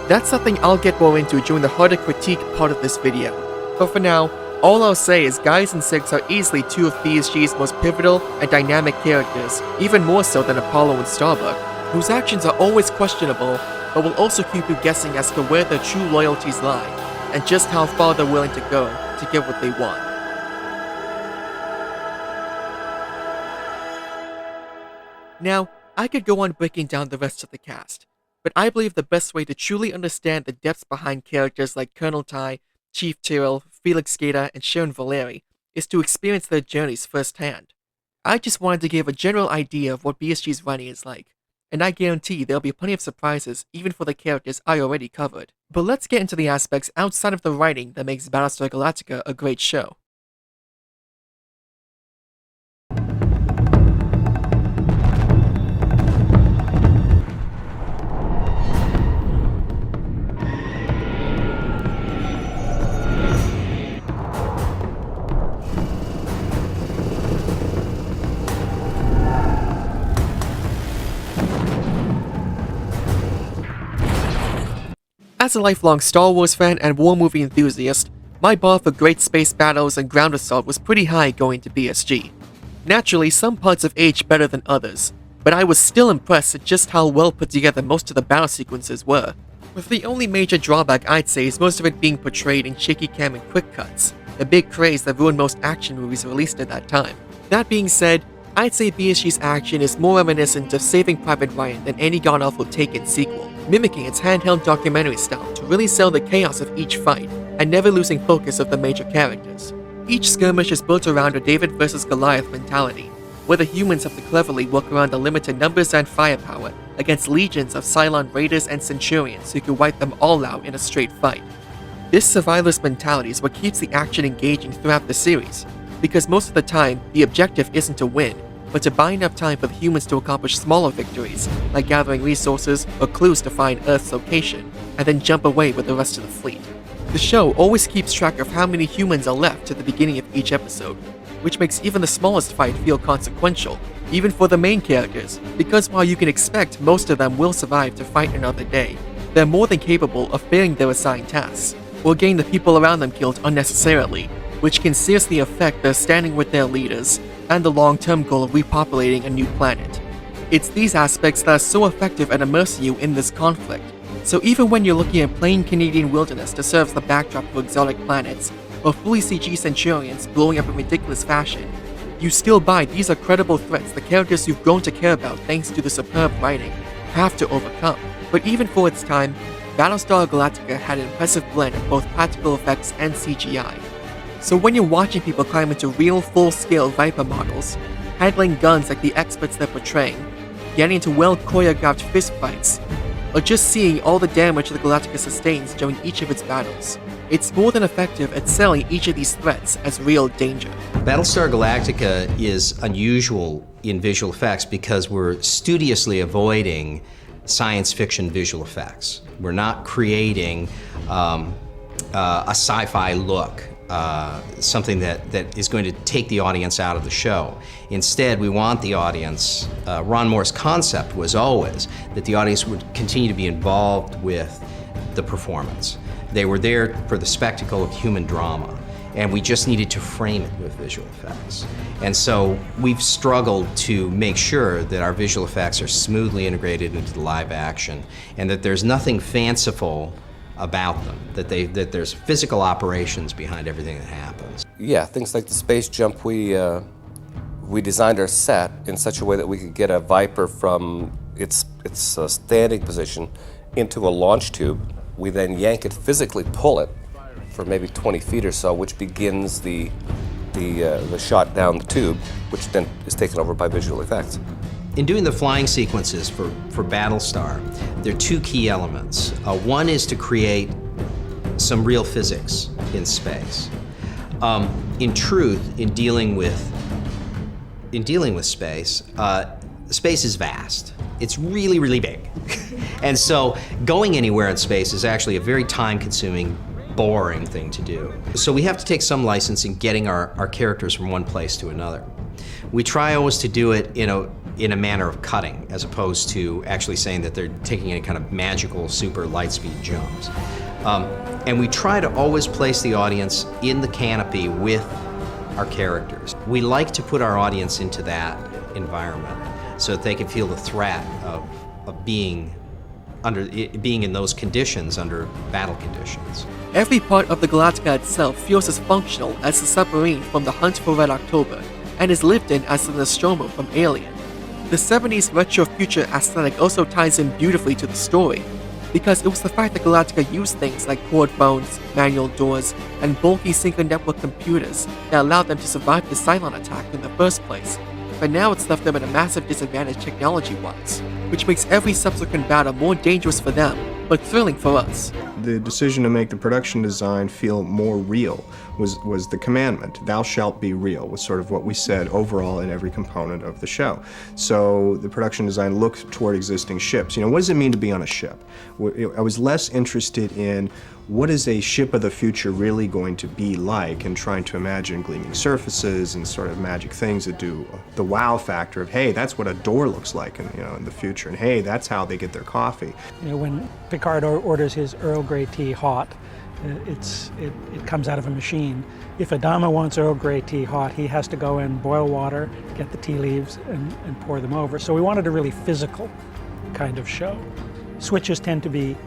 That's something I'll get more into during the harder critique part of this video, but for now, all I'll say is Gaius and Six are easily two of BSG's most pivotal and dynamic characters, even more so than Apollo and Starbuck, whose actions are always questionable, but will also keep you guessing as to where their true loyalties lie, and just how far they're willing to go to get what they want. Now, I could go on breaking down the rest of the cast, but I believe the best way to truly understand the depths behind characters like Colonel Ty, Chief Tyrrell, Felix Gaeta, and Sharon Valeri is to experience their journeys firsthand. I just wanted to give a general idea of what BSG's writing is like, and I guarantee there'll be plenty of surprises even for the characters I already covered. But let's get into the aspects outside of the writing that makes Battlestar Galactica a great show. As a lifelong Star Wars fan and war movie enthusiast, my bar for great space battles and ground assault was pretty high going to BSG. Naturally, some parts have aged better than others, but I was still impressed at just how well put together most of the battle sequences were, with the only major drawback I'd say is most of it being portrayed in shaky cam and quick cuts, the big craze that ruined most action movies released at that time. That being said, I'd say BSG's action is more reminiscent of Saving Private Ryan than any god-awful Taken sequel, mimicking its handheld documentary style to really sell the chaos of each fight, and never losing focus of the major characters. Each skirmish is built around a David versus Goliath mentality, where the humans have to cleverly work around the limited numbers and firepower against legions of Cylon raiders and Centurions who can wipe them all out in a straight fight. This survivalist mentality is what keeps the action engaging throughout the series, because most of the time, the objective isn't to win, but to buy enough time for the humans to accomplish smaller victories, like gathering resources or clues to find Earth's location, and then jump away with the rest of the fleet. The show always keeps track of how many humans are left at the beginning of each episode, which makes even the smallest fight feel consequential, even for the main characters, because while you can expect most of them will survive to fight another day, they're more than capable of failing their assigned tasks, or getting the people around them killed unnecessarily, which can seriously affect their standing with their leaders and the long-term goal of repopulating a new planet. It's these aspects that are so effective at immersing you in this conflict, so even when you're looking at plain Canadian wilderness to serve as the backdrop for exotic planets, or fully CG Centurions blowing up in ridiculous fashion, you still buy these are credible threats the characters you've grown to care about thanks to the superb writing have to overcome. But even for its time, Battlestar Galactica had an impressive blend of both practical effects and CGI. So when you're watching people climb into real full-scale Viper models, handling guns like the experts they're portraying, getting into well-choreographed fistfights, or just seeing all the damage the Galactica sustains during each of its battles, it's more than effective at selling each of these threats as real danger. Battlestar Galactica is unusual in visual effects because we're studiously avoiding science fiction visual effects. We're not creating a sci-fi look, something that is going to take the audience out of the show. Instead, we want the audience, Ron Moore's concept was always that the audience would continue to be involved with the performance. They were there for the spectacle of human drama, and we just needed to frame it with visual effects. And so we've struggled to make sure that our visual effects are smoothly integrated into the live action, and that there's nothing fanciful about them, that there's physical operations behind everything that happens. Yeah, things like the space jump, we designed our set in such a way that we could get a Viper from its standing position into a launch tube. We then yank it, physically pull it for maybe 20 feet or so, which begins the shot down the tube, which then is taken over by visual effects. In doing the flying sequences for Battlestar, there are two key elements. One is to create some real physics in space. In truth, in dealing with space, space is vast. It's really, really big. And so going anywhere in space is actually a very time-consuming, boring thing to do. So we have to take some license in getting our characters from one place to another. We try always to do it in a manner of cutting, as opposed to actually saying that they're taking any kind of magical, super light-speed jumps. And we try to always place the audience in the canopy with our characters. We like to put our audience into that environment so that they can feel the threat of being in those conditions, under battle conditions. Every part of the Galactica itself feels as functional as the submarine from The Hunt for Red October, and is lived in as the Nostromo from Alien. The 70s retro future aesthetic also ties in beautifully to the story, because it was the fact that Galactica used things like cord phones, manual doors, and bulky single network computers that allowed them to survive the Cylon attack in the first place. But now it's left them at a massive disadvantage technology-wise, which makes every subsequent battle more dangerous for them, but thrilling for us. The decision to make the production design feel more real was the commandment. Thou shalt be real was sort of what we said overall in every component of the show. So the production design looked toward existing ships. You know, what does it mean to be on a ship? I was less interested in what is a ship of the future really going to be like, and trying to imagine gleaming surfaces and sort of magic things that do the wow factor of, hey, that's what a door looks like in the future, and hey, that's how they get their coffee. You know, when Picard orders his Earl Grey tea hot, it comes out of a machine. If Adama wants Earl Grey tea hot, he has to go and boil water, get the tea leaves, and pour them over. So we wanted a really physical kind of show. Switches tend to be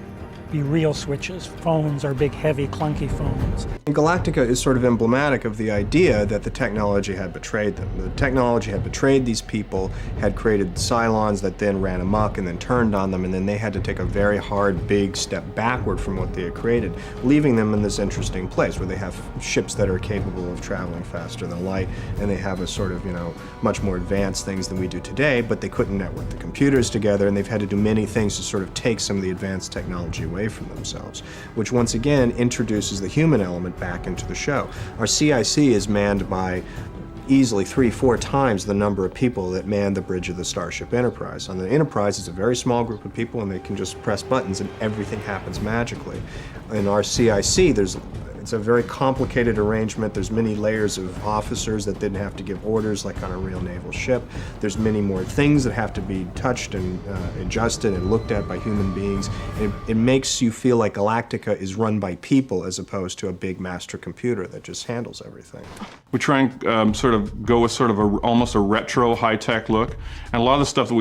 be real switches. Phones are big, heavy, clunky phones. And Galactica is sort of emblematic of the idea that the technology had betrayed them. The technology had betrayed these people, had created Cylons that then ran amok and then turned on them, and then they had to take a very hard, big step backward from what they had created, leaving them in this interesting place where they have ships that are capable of traveling faster than light, and they have a sort of, much more advanced things than we do today, but they couldn't network the computers together, and they've had to do many things to sort of take some of the advanced technology away from themselves, which once again introduces the human element back into the show. Our CIC is manned by easily 3-4 times the number of people that man the bridge of the Starship Enterprise. On the Enterprise, it's a very small group of people, and they can just press buttons and everything happens magically. In our CIC, it's a very complicated arrangement. There's many layers of officers that didn't have to give orders like on a real naval ship. There's many more things that have to be touched and adjusted and looked at by human beings. It makes you feel like Galactica is run by people as opposed to a big master computer that just handles everything. We try and sort of go with sort of almost a retro high-tech look. And a lot of the stuff that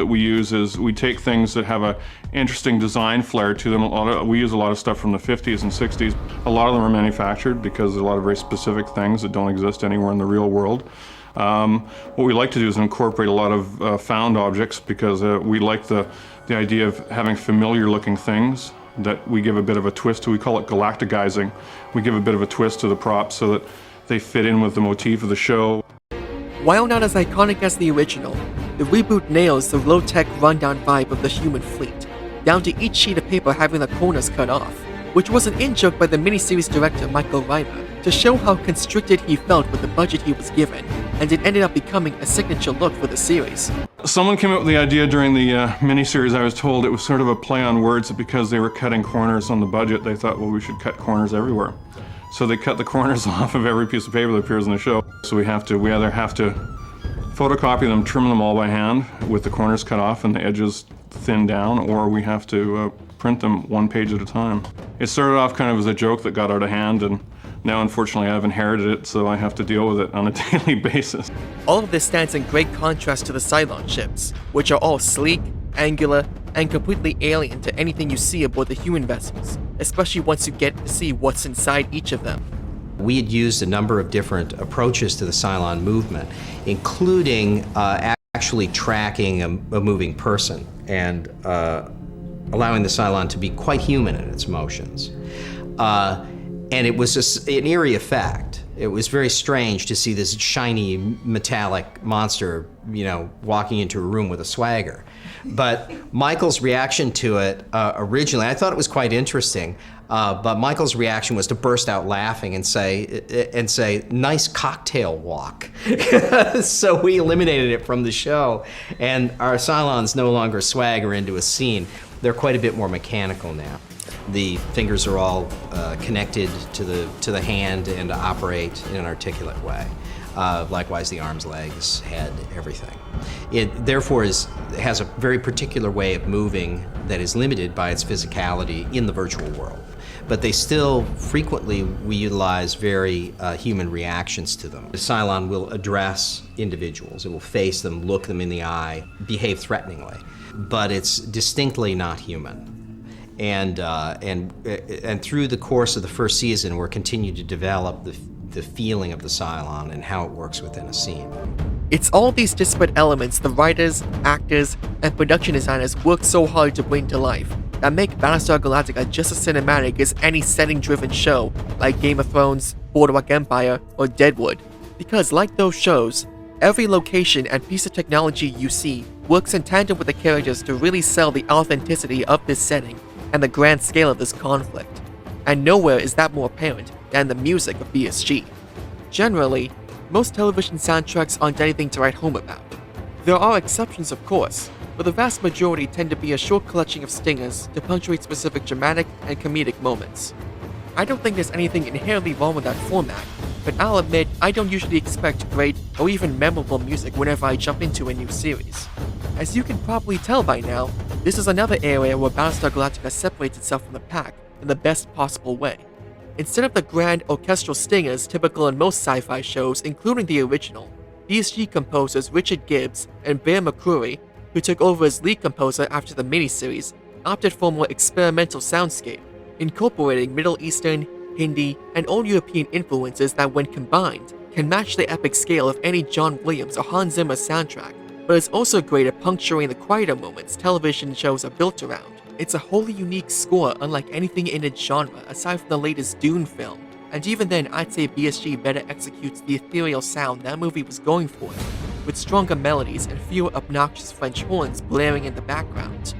we use is we take things that have a interesting design flair to them. We use a lot of stuff from the 50s and 60s. A lot of them are manufactured because there's a lot of very specific things that don't exist anywhere in the real world. What we like to do is incorporate a lot of found objects because we like the idea of having familiar looking things that we give a bit of a twist to. We call it galacticizing. We give a bit of a twist to the props so that they fit in with the motif of the show. While not as iconic as the original, the reboot nails the low-tech rundown vibe of the human fleet, down to each sheet of paper having the corners cut off, which was an in-joke by the miniseries director Michael Reimer to show how constricted he felt with the budget he was given, and it ended up becoming a signature look for the series. Someone came up with the idea during the miniseries. I was told it was sort of a play on words that because they were cutting corners on the budget, they thought, well, we should cut corners everywhere. So they cut the corners off of every piece of paper that appears in the show. So we either have to photocopy them, trim them all by hand with the corners cut off and the edges thinned down, or we have to print them one page at a time. It started off kind of as a joke that got out of hand, and now unfortunately I've inherited it, so I have to deal with it on a daily basis. All of this stands in great contrast to the Cylon ships, which are all sleek, angular, and completely alien to anything you see aboard the human vessels, especially once you get to see what's inside each of them. We had used a number of different approaches to the Cylon movement, including actually tracking a moving person and allowing the Cylon to be quite human in its motions. And it was just an eerie effect. It was very strange to see this shiny metallic monster, walking into a room with a swagger. But Michael's reaction to it originally, I thought it was quite interesting, but Michael's reaction was to burst out laughing and say, nice cocktail walk. So we eliminated it from the show, and our Cylons no longer swagger into a scene. They're quite a bit more mechanical now. The fingers are all connected to the hand and to operate in an articulate way. Likewise, the arms, legs, head, everything. It therefore has a very particular way of moving that is limited by its physicality in the virtual world. But they still frequently, we utilize very human reactions to them. The Cylon will address individuals. It will face them, look them in the eye, behave threateningly. But it's distinctly not human. And through the course of the first season, we're continuing to develop the feeling of the Cylon and how it works within a scene. It's all these disparate elements the writers, actors, and production designers work so hard to bring to life that make Battlestar Galactica just as cinematic as any setting-driven show like Game of Thrones, Boardwalk Empire, or Deadwood. Because like those shows, every location and piece of technology you see works in tandem with the characters to really sell the authenticity of this setting and the grand scale of this conflict. And nowhere is that more apparent than the music of BSG. Generally, most television soundtracks aren't anything to write home about. There are exceptions, of course, but the vast majority tend to be a short collection of stingers to punctuate specific dramatic and comedic moments. I don't think there's anything inherently wrong with that format, but I'll admit I don't usually expect great or even memorable music whenever I jump into a new series. As you can probably tell by now, this is another area where Battlestar Galactica separates itself from the pack in the best possible way. Instead of the grand orchestral stingers typical in most sci-fi shows, including the original, BSG composers Richard Gibbs and Bear McCreary, who took over as lead composer after the miniseries, opted for a more experimental soundscape, incorporating Middle Eastern, Hindi, and Old European influences that, when combined, can match the epic scale of any John Williams or Hans Zimmer soundtrack, but is also great at puncturing the quieter moments television shows are built around. It's a wholly unique score unlike anything in its genre aside from the latest Dune film, and even then I'd say BSG better executes the ethereal sound that movie was going for, with stronger melodies and fewer obnoxious French horns blaring in the background.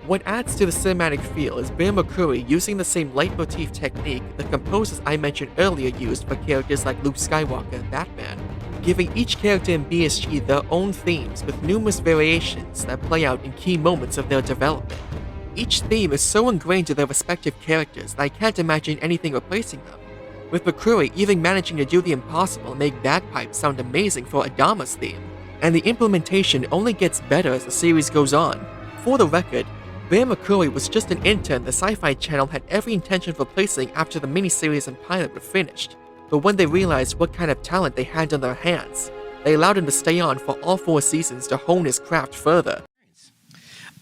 What adds to the cinematic feel is Bear McCreary using the same leitmotif technique the composers I mentioned earlier used for characters like Luke Skywalker and Batman, giving each character in BSG their own themes with numerous variations that play out in key moments of their development. Each theme is so ingrained to their respective characters that I can't imagine anything replacing them, with McCreary even managing to do the impossible and make bagpipes sound amazing for Adama's theme, and the implementation only gets better as the series goes on. For the record, Bear McCreary was just an intern the Sci-Fi Channel had every intention of replacing after the miniseries and pilot were finished, but when they realized what kind of talent they had on their hands, they allowed him to stay on for all 4 seasons to hone his craft further.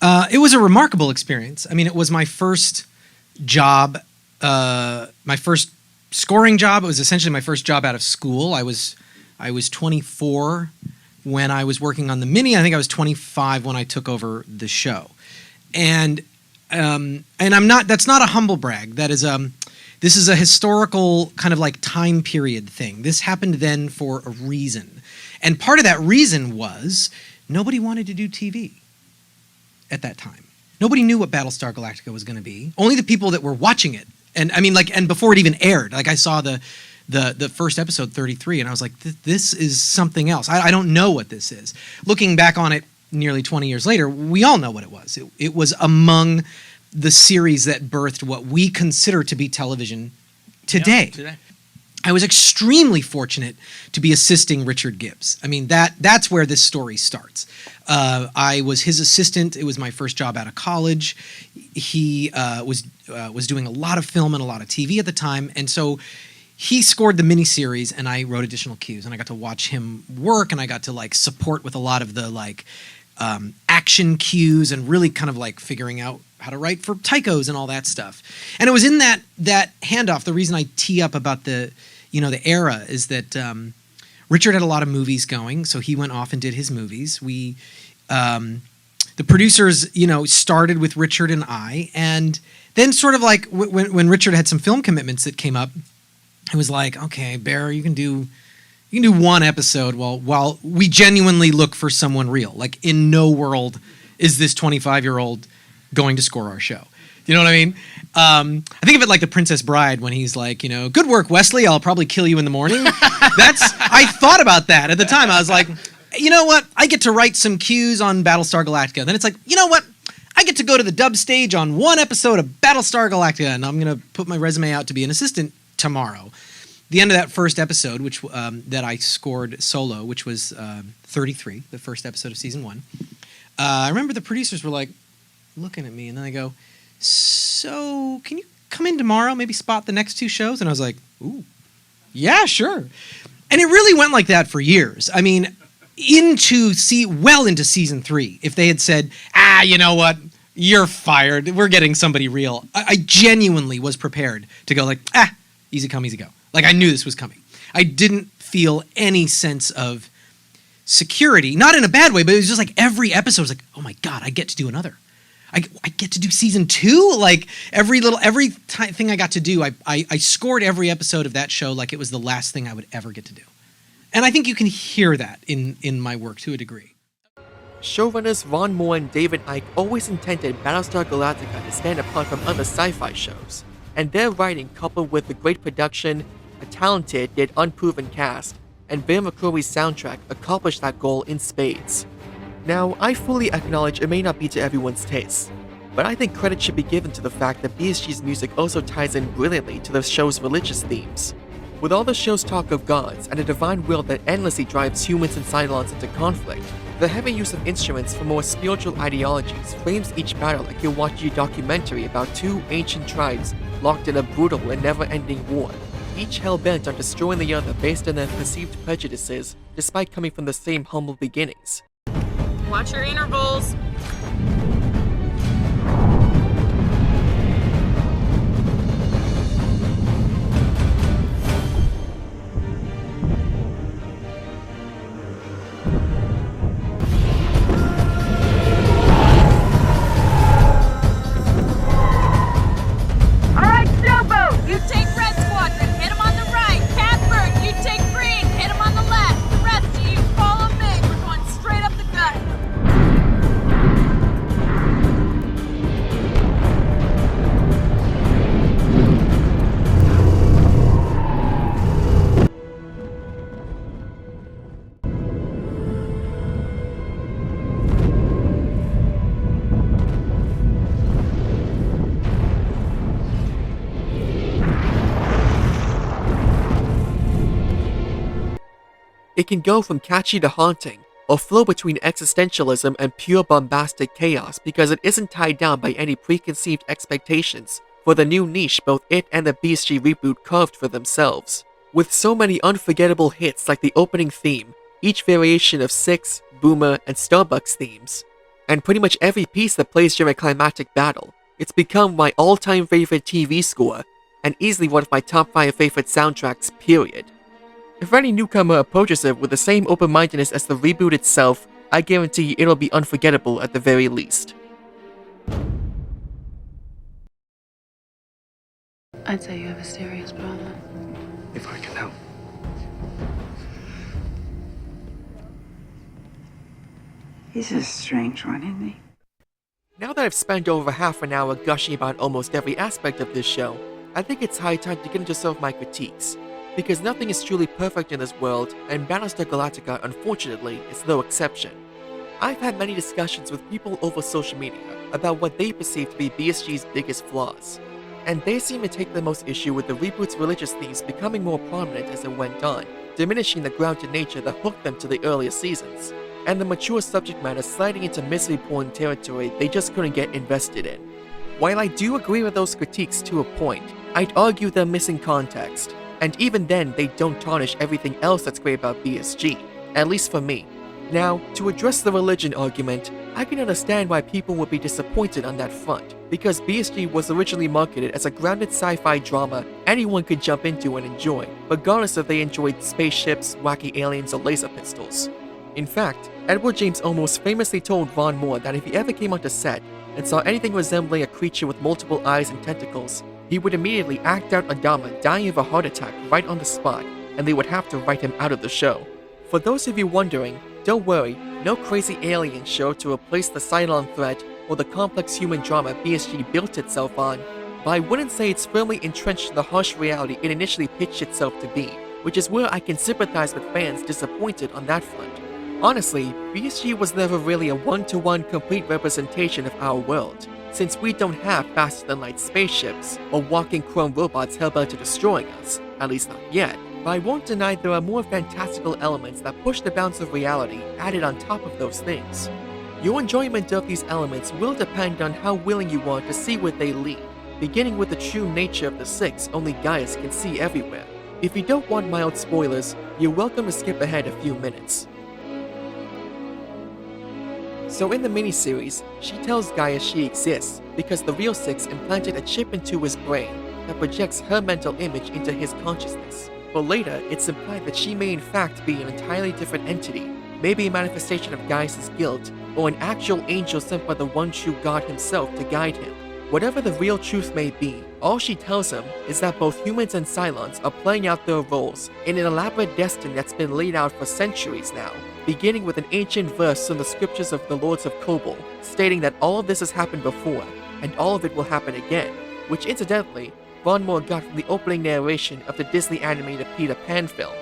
It was a remarkable experience. I mean, it was my first job, my first scoring job. It was essentially my first job out of school. I was 24 when I was working on the mini. I think I was 25 when I took over the show. And I'm not, that's not a humble brag. That is, this is a historical kind of like time period thing. This happened then for a reason. And part of that reason was nobody wanted to do TV at that time. Nobody knew what Battlestar Galactica was going to be. Only the people that were watching it. And I mean, like, and before it even aired, like I saw the first episode 33 and I was like, this is something else. I don't know what this is. Looking back on it, nearly 20 years later, we all know what it was. It was among the series that birthed what we consider to be television today. Yeah, today. I was extremely fortunate to be assisting Richard Gibbs. I mean, that's where this story starts. I was his assistant. It was my first job out of college. He was doing a lot of film and a lot of TV at the time, and so he scored the miniseries, and I wrote additional cues, and I got to watch him work, and I got to like support with a lot of the like action cues and really kind of like figuring out how to write for tychos and all that stuff. And it was in that handoff. The reason I tee up about the era is that Richard had a lot of movies going, so he went off and did his movies. We, the producers, started with Richard and I, and then sort of like when Richard had some film commitments that came up, it was like, okay, Bear, you can do one episode while we genuinely look for someone real. Like, in no world is this 25-year-old going to score our show. You know what I mean? I think of it like The Princess Bride when he's like, good work, Wesley. I'll probably kill you in the morning. I thought about that at the time. I was like, you know what? I get to write some cues on Battlestar Galactica. Then it's like, you know what? I get to go to the dub stage on one episode of Battlestar Galactica, and I'm going to put my resume out to be an assistant tomorrow. The end of that first episode, which that I scored solo, which was 33, the first episode of season 1. I remember the producers were like looking at me, and then they go, so can you come in tomorrow, maybe spot the next 2 shows? And I was like, ooh, yeah, sure. And it really went like that for years. I mean, into season 3, if they had said, you know what, you're fired, we're getting somebody real, I genuinely was prepared to go like, easy come, easy go. Like, I knew this was coming. I didn't feel any sense of security, not in a bad way, but it was just like every episode was like, oh my God, I get to do another. I get to do season 2. Like every thing I got to do, I scored every episode of that show like it was the last thing I would ever get to do. And I think you can hear that in my work to a degree. Showrunners Ron Moore and David Icke always intended Battlestar Galactica to stand apart from other sci-fi shows, and their writing, coupled with the great production, a talented yet unproven cast, and Bear McCreary's soundtrack accomplished that goal in spades. Now, I fully acknowledge it may not be to everyone's taste, but I think credit should be given to the fact that BSG's music also ties in brilliantly to the show's religious themes. With all the show's talk of gods and a divine will that endlessly drives humans and Cylons into conflict, the heavy use of instruments for more spiritual ideologies frames each battle like you're watching a documentary about 2 ancient tribes locked in a brutal and never-ending war, each hell-bent on destroying the other based on their perceived prejudices, despite coming from the same humble beginnings. Watch your intervals. can go from catchy to haunting, or flow between existentialism and pure bombastic chaos because it isn't tied down by any preconceived expectations for the new niche both it and the BSG reboot carved for themselves. With so many unforgettable hits like the opening theme, each variation of Six, Boomer, and Starbucks themes, and pretty much every piece that plays during a climactic battle, it's become my all-time favorite TV score, and easily one of my top 5 favorite soundtracks, period. If any newcomer approaches it with the same open-mindedness as the reboot itself, I guarantee it'll be unforgettable at the very least. I'd say you have a serious problem. If I can help. He's a strange one, isn't he? Now that I've spent over half an hour gushing about almost every aspect of this show, I think it's high time to get into some of my critiques. Because nothing is truly perfect in this world, and Battlestar Galactica, unfortunately, is no exception. I've had many discussions with people over social media about what they perceive to be BSG's biggest flaws, and they seem to take the most issue with the reboot's religious themes becoming more prominent as it went on, diminishing the grounded nature that hooked them to the earlier seasons, and the mature subject matter sliding into misery porn territory they just couldn't get invested in. While I do agree with those critiques to a point, I'd argue they're missing context. And even then, they don't tarnish everything else that's great about BSG, at least for me. Now, to address the religion argument, I can understand why people would be disappointed on that front, because BSG was originally marketed as a grounded sci-fi drama anyone could jump into and enjoy, regardless if they enjoyed spaceships, wacky aliens, or laser pistols. In fact, Edward James Olmos famously told Ron Moore that if he ever came onto set and saw anything resembling a creature with multiple eyes and tentacles, he would immediately act out Adama dying of a heart attack right on the spot, and they would have to write him out of the show. For those of you wondering, don't worry, no crazy alien show to replace the Cylon threat or the complex human drama BSG built itself on, but I wouldn't say it's firmly entrenched in the harsh reality it initially pitched itself to be, which is where I can sympathize with fans disappointed on that front. Honestly, BSG was never really a one-to-one complete representation of our world, since we don't have faster-than-light spaceships or walking chrome robots hellbent to destroying us, at least not yet, but I won't deny there are more fantastical elements that push the bounds of reality added on top of those things. Your enjoyment of these elements will depend on how willing you are to see where they lead, beginning with the true nature of the Six only Gaius can see everywhere. If you don't want mild spoilers, you're welcome to skip ahead a few minutes. So in the miniseries, she tells Gaius she exists because the real Six implanted a chip into his brain that projects her mental image into his consciousness. But later, it's implied that she may in fact be an entirely different entity, maybe a manifestation of Gaius' guilt, or an actual angel sent by the one true God himself to guide him. Whatever the real truth may be, all she tells him is that both humans and Cylons are playing out their roles in an elaborate destiny that's been laid out for centuries now, beginning with an ancient verse from the scriptures of the Lords of Kobol, stating that all of this has happened before, and all of it will happen again, which incidentally, Ron Moore got from the opening narration of the Disney animated Peter Pan film.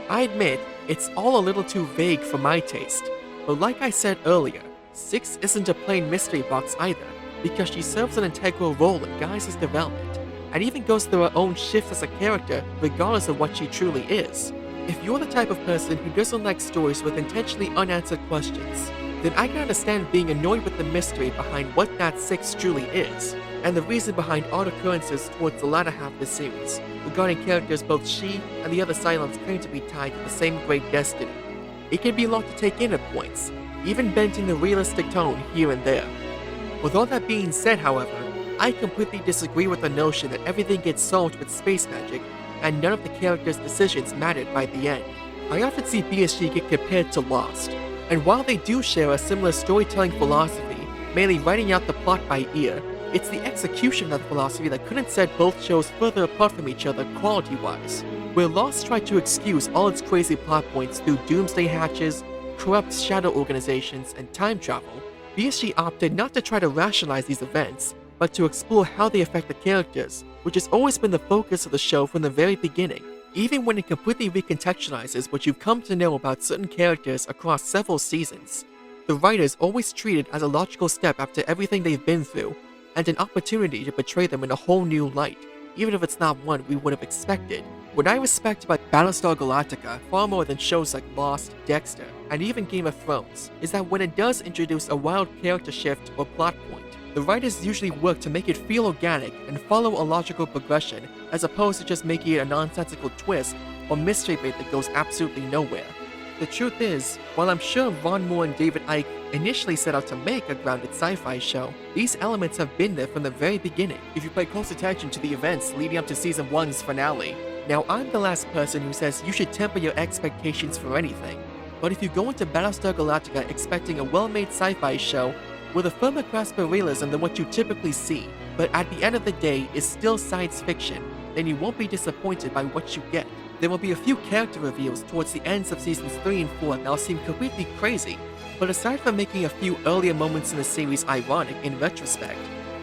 I admit, it's all a little too vague for my taste, but like I said earlier, Six isn't a plain mystery box either, because she serves an integral role in Gaius' development, and even goes through her own shifts as a character regardless of what she truly is. If you're the type of person who doesn't like stories with intentionally unanswered questions, then I can understand being annoyed with the mystery behind what that Six truly is, and the reason behind odd occurrences towards the latter half of the series, regarding characters both she and the other Cylons claim to be tied to the same great destiny. It can be a lot to take in at points, even bending the realistic tone here and there. With all that being said, however, I completely disagree with the notion that everything gets solved with space magic, and none of the characters' decisions mattered by the end. I often see BSG get compared to Lost, and while they do share a similar storytelling philosophy, mainly writing out the plot by ear, it's the execution of that philosophy that couldn't set both shows further apart from each other quality-wise. Where Lost tried to excuse all its crazy plot points through doomsday hatches, corrupt shadow organizations, and time travel, BSG opted not to try to rationalize these events, but to explore how they affect the characters, which has always been the focus of the show from the very beginning. Even when it completely recontextualizes what you've come to know about certain characters across several seasons, the writers always treat it as a logical step after everything they've been through, and an opportunity to portray them in a whole new light, even if it's not one we would have expected, What I respect about Battlestar Galactica far more than shows like Lost, Dexter, and even Game of Thrones is that when it does introduce a wild character shift or plot point, the writers usually work to make it feel organic and follow a logical progression as opposed to just making it a nonsensical twist or mystery bait that goes absolutely nowhere. The truth is, while I'm sure Ron Moore and David Icke initially set out to make a grounded sci-fi show, these elements have been there from the very beginning if you pay close attention to the events leading up to Season 1's finale. Now, I'm the last person who says you should temper your expectations for anything, but if you go into Battlestar Galactica expecting a well-made sci-fi show with a firmer grasp of realism than what you typically see, but at the end of the day is still science fiction, then you won't be disappointed by what you get. There will be a few character reveals towards the ends of Seasons 3 and 4 that'll seem completely crazy, but aside from making a few earlier moments in the series ironic in retrospect,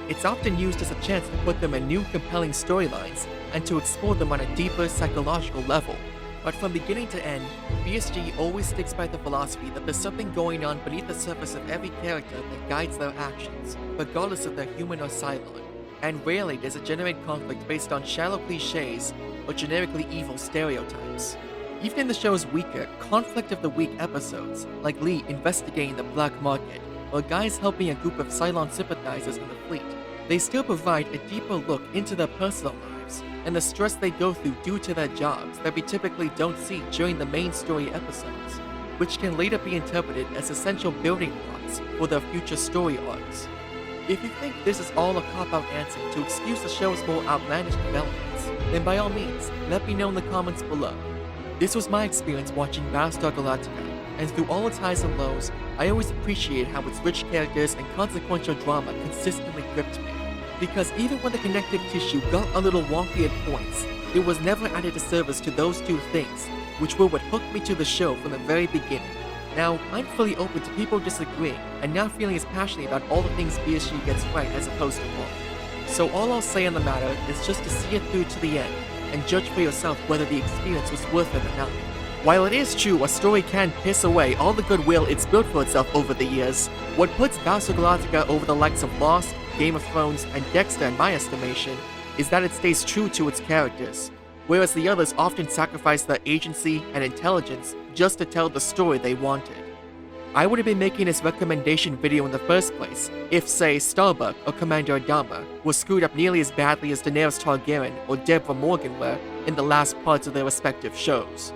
it's often used as a chance to put them in new compelling storylines and to explore them on a deeper psychological level. But from beginning to end, BSG always sticks by the philosophy that there's something going on beneath the surface of every character that guides their actions, regardless of their human or Cylon, and rarely does it generate conflict based on shallow cliches or generically evil stereotypes. Even in the show's weaker, conflict of the week episodes, like Lee investigating the black market, or guys helping a group of Cylon sympathizers in the fleet, they still provide a deeper look into their personal lives and the stress they go through due to their jobs that we typically don't see during the main story episodes, which can later be interpreted as essential building blocks for their future story arcs. If you think this is all a cop-out answer to excuse the show's more outlandish developments, then by all means, let me know in the comments below. This was my experience watching Battlestar Galactica, and through all its highs and lows, I always appreciate how its rich characters and consequential drama consistently gripped me. Because even when the connective tissue got a little wonky at points, it was never at a disservice to those two things, which were what hooked me to the show from the very beginning. Now, I'm fully open to people disagreeing and not feeling as passionate about all the things BSG gets right as opposed to wrong. So all I'll say on the matter is just to see it through to the end, and judge for yourself whether the experience was worth it or not. While it is true a story can piss away all the goodwill it's built for itself over the years, what puts Battlestar Galactica over the likes of Lost, Game of Thrones, and Dexter in my estimation is that it stays true to its characters, whereas the others often sacrifice their agency and intelligence just to tell the story they wanted. I would have been making this recommendation video in the first place if, say, Starbuck or Commander Adama were screwed up nearly as badly as Daenerys Targaryen or Deborah Morgan were in the last parts of their respective shows.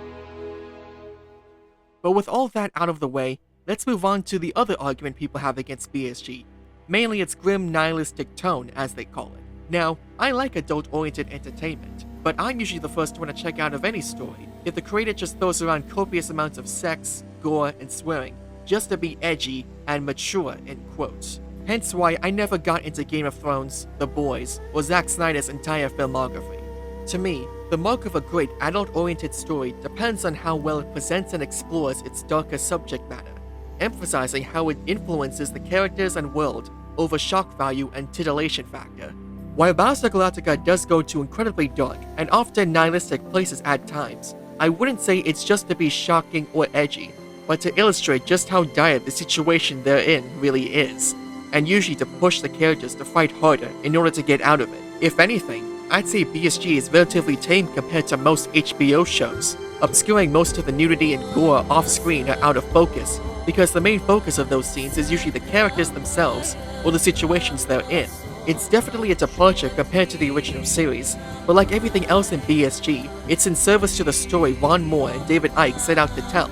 But with all that out of the way, let's move on to the other argument people have against BSG, mainly its grim nihilistic tone, as they call it. Now, I like adult-oriented entertainment, but I'm usually the first one to check out of any story if the creator just throws around copious amounts of sex, gore, and swearing, just to be edgy and mature, in quotes. Hence why I never got into Game of Thrones, The Boys, or Zack Snyder's entire filmography. To me, the mark of a great adult-oriented story depends on how well it presents and explores its darker subject matter, emphasizing how it influences the characters and world over shock value and titillation factor. While Battlestar Galactica does go to incredibly dark and often nihilistic places at times, I wouldn't say it's just to be shocking or edgy, but to illustrate just how dire the situation they're in really is, and usually to push the characters to fight harder in order to get out of it. If anything, I'd say BSG is relatively tame compared to most HBO shows, obscuring most of the nudity and gore off-screen or out of focus, because the main focus of those scenes is usually the characters themselves or the situations they're in. It's definitely a departure compared to the original series, but like everything else in BSG, it's in service to the story Ron Moore and David Icke set out to tell.